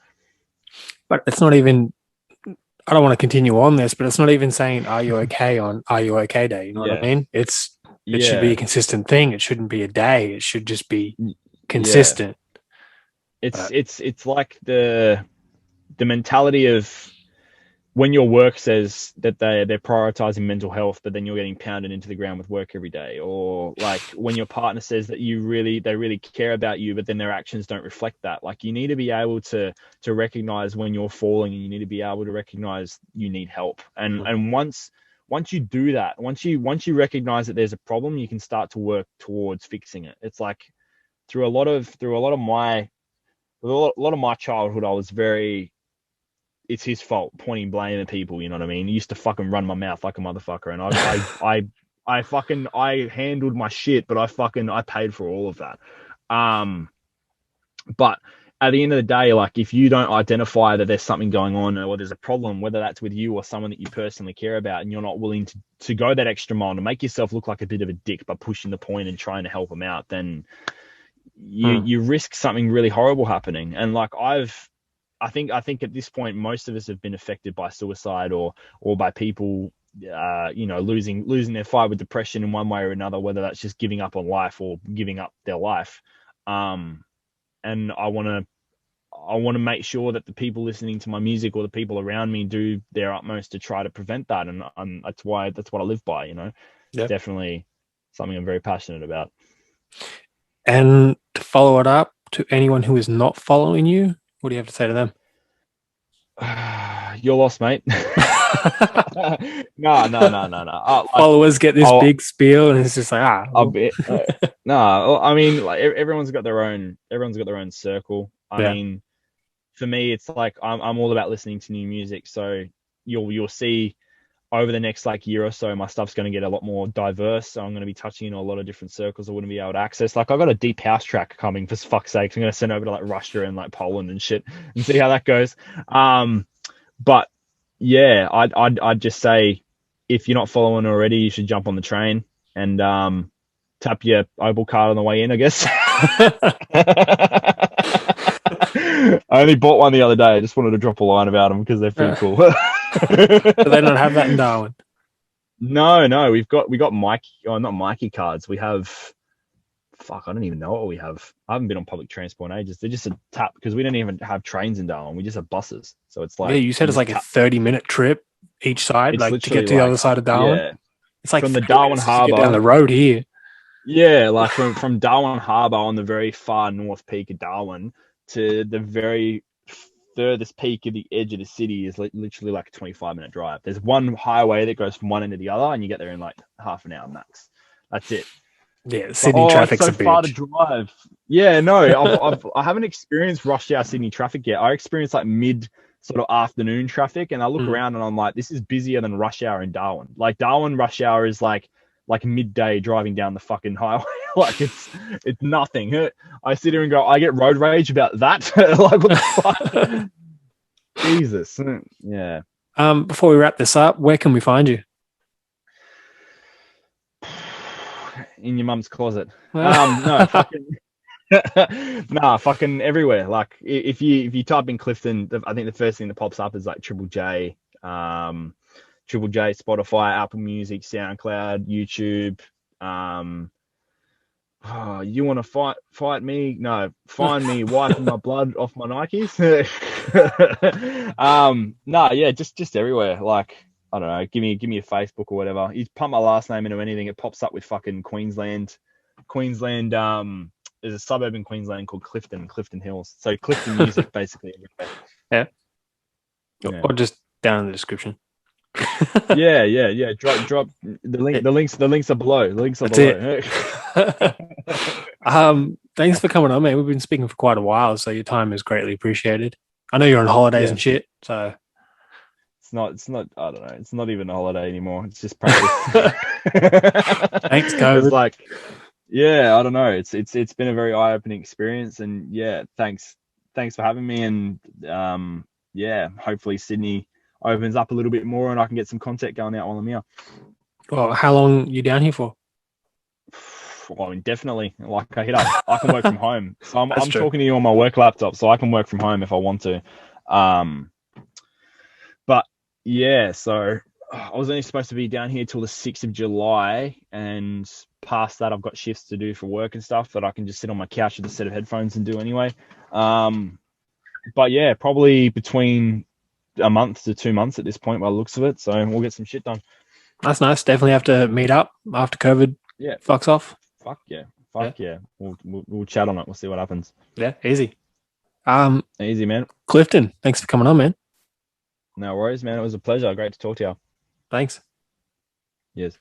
But it's not even, I don't want to continue on this, but it's not even saying, are you okay on Are You Okay Day? You know what I Yeah. mean? It should be a Yeah. consistent thing. It shouldn't be a day. It should just be Yeah. consistent. But It's like the mentality of when your work says that they're prioritizing mental health, but then you're getting pounded into the ground with work every day, or like when your partner says that they really care about you, but then their actions don't reflect that. Like you need to be able to recognize when you're falling, and you need to be able to recognize you need help. And once you do that, once you recognize that there's a problem, you can start to work towards fixing it. It's like through a lot of my childhood, I was very, it's his fault, pointing blame at people. You know what I mean? He used to fucking run my mouth like a motherfucker, and I handled my shit, but I paid for all of that. But at the end of the day, like if you don't identify that there's something going on or there's a problem, whether that's with you or someone that you personally care about, and you're not willing to go that extra mile to make yourself look like a bit of a dick by pushing the point and trying to help them out, then you risk something really horrible happening. And like I think at this point, most of us have been affected by suicide or by people, losing their fight with depression in one way or another, whether that's just giving up on life or giving up their life. And I want to make sure that the people listening to my music or the people around me do their utmost to try to prevent that. And that's what I live by. You know, yeah. Definitely something I'm very passionate about. And to follow it up, to anyone who is not following you, what do you have to say to them? You're lost, mate. No. Followers get this big spiel, and it's just like no. I mean, like everyone's got their own circle. I mean, for me, it's like I'm all about listening to new music. So you'll see over the next like year or so, my stuff's going to get a lot more diverse. So I'm going to be touching in a lot of different circles I wouldn't be able to access. Like I've got a deep house track coming, for fuck's sake. I'm going to send over to like Russia and like Poland and shit and see how that goes. But yeah, I'd just say if you're not following already, you should jump on the train and tap your Opal card on the way in, I guess. I only bought one the other day. I just wanted to drop a line about them because they're pretty cool. Do they not have that in Darwin? No, we got Mikey, not Mikey cards. We have, I don't even know what we have. I haven't been on public transport in ages. They're just a tap because we don't even have trains in Darwin. We just have buses. So it's like, you said it's like a 30-minute trip each side, like to get to the other side of Darwin. Yeah. It's like from the Darwin Harbour down the road here. Yeah, like from Darwin Harbour on the very far north peak of Darwin to the very furthest peak of the edge of the city is literally like a 25-minute drive. There's one highway that goes from one end to the other, and you get there in like half an hour max. That's it. Yeah, Sydney traffic's it's so a far bitch. to drive. Yeah, no, I haven't experienced rush hour Sydney traffic yet. I experienced like mid sort of afternoon traffic, and I look around and I'm like, this is busier than rush hour in Darwin. Like Darwin rush hour is like midday driving down the fucking highway. Like it's nothing. I sit here and go, I get road rage about that. Like what the fuck? Jesus. Yeah. Before we wrap this up, where can we find you? In your mum's closet. No, fucking fucking everywhere. Like if you type in Clifton, I think the first thing that pops up is like Triple J, Spotify, Apple Music, SoundCloud, YouTube. You want to fight me? No, find me wiping my blood off my Nikes. Just everywhere. Like I don't know, give me a Facebook or whatever. You pump my last name into anything, it pops up with fucking Queensland. There's a suburb in Queensland called Clifton Hills. So Clifton music basically everywhere. Yeah. Or just down in the description. yeah. Drop the link. The links are below. Thanks for coming on, mate. We've been speaking for quite a while, so your time is greatly apprecited. I know you're on holidays and shit, so it's not. I don't know. It's not even a holiday anymore. It's just practice. Thanks, COVID. It's like, yeah, I don't know. It's been a very eye-opening experience, and yeah, thanks for having me. And yeah, hopefully Sydney opens up a little bit more, and I can get some content going out while I'm here. Well, how long you down here for? Well, indefinitely. Like I can work from home, so That's I'm true. talking to you on my work laptop, so I can work from home if I want to. Um, but yeah, so I was only supposed to be down here till the 6th of July, and past that, I've got shifts to do for work and stuff that I can just sit on my couch with a set of headphones and do anyway. Um, but yeah, probably between a month to 2 months at this point by the looks of it. So we'll get some shit done. That's nice. Definitely have to meet up after COVID Yeah, fucks off. fuck yeah, Yeah. fuck yeah. We'll chat on it. We'll see what happens. Yeah. Easy. Um, Easy, man. Clifton, thanks for coming on, man. No worries, man. It was a pleasure. Great to talk to you. Thanks. Yes.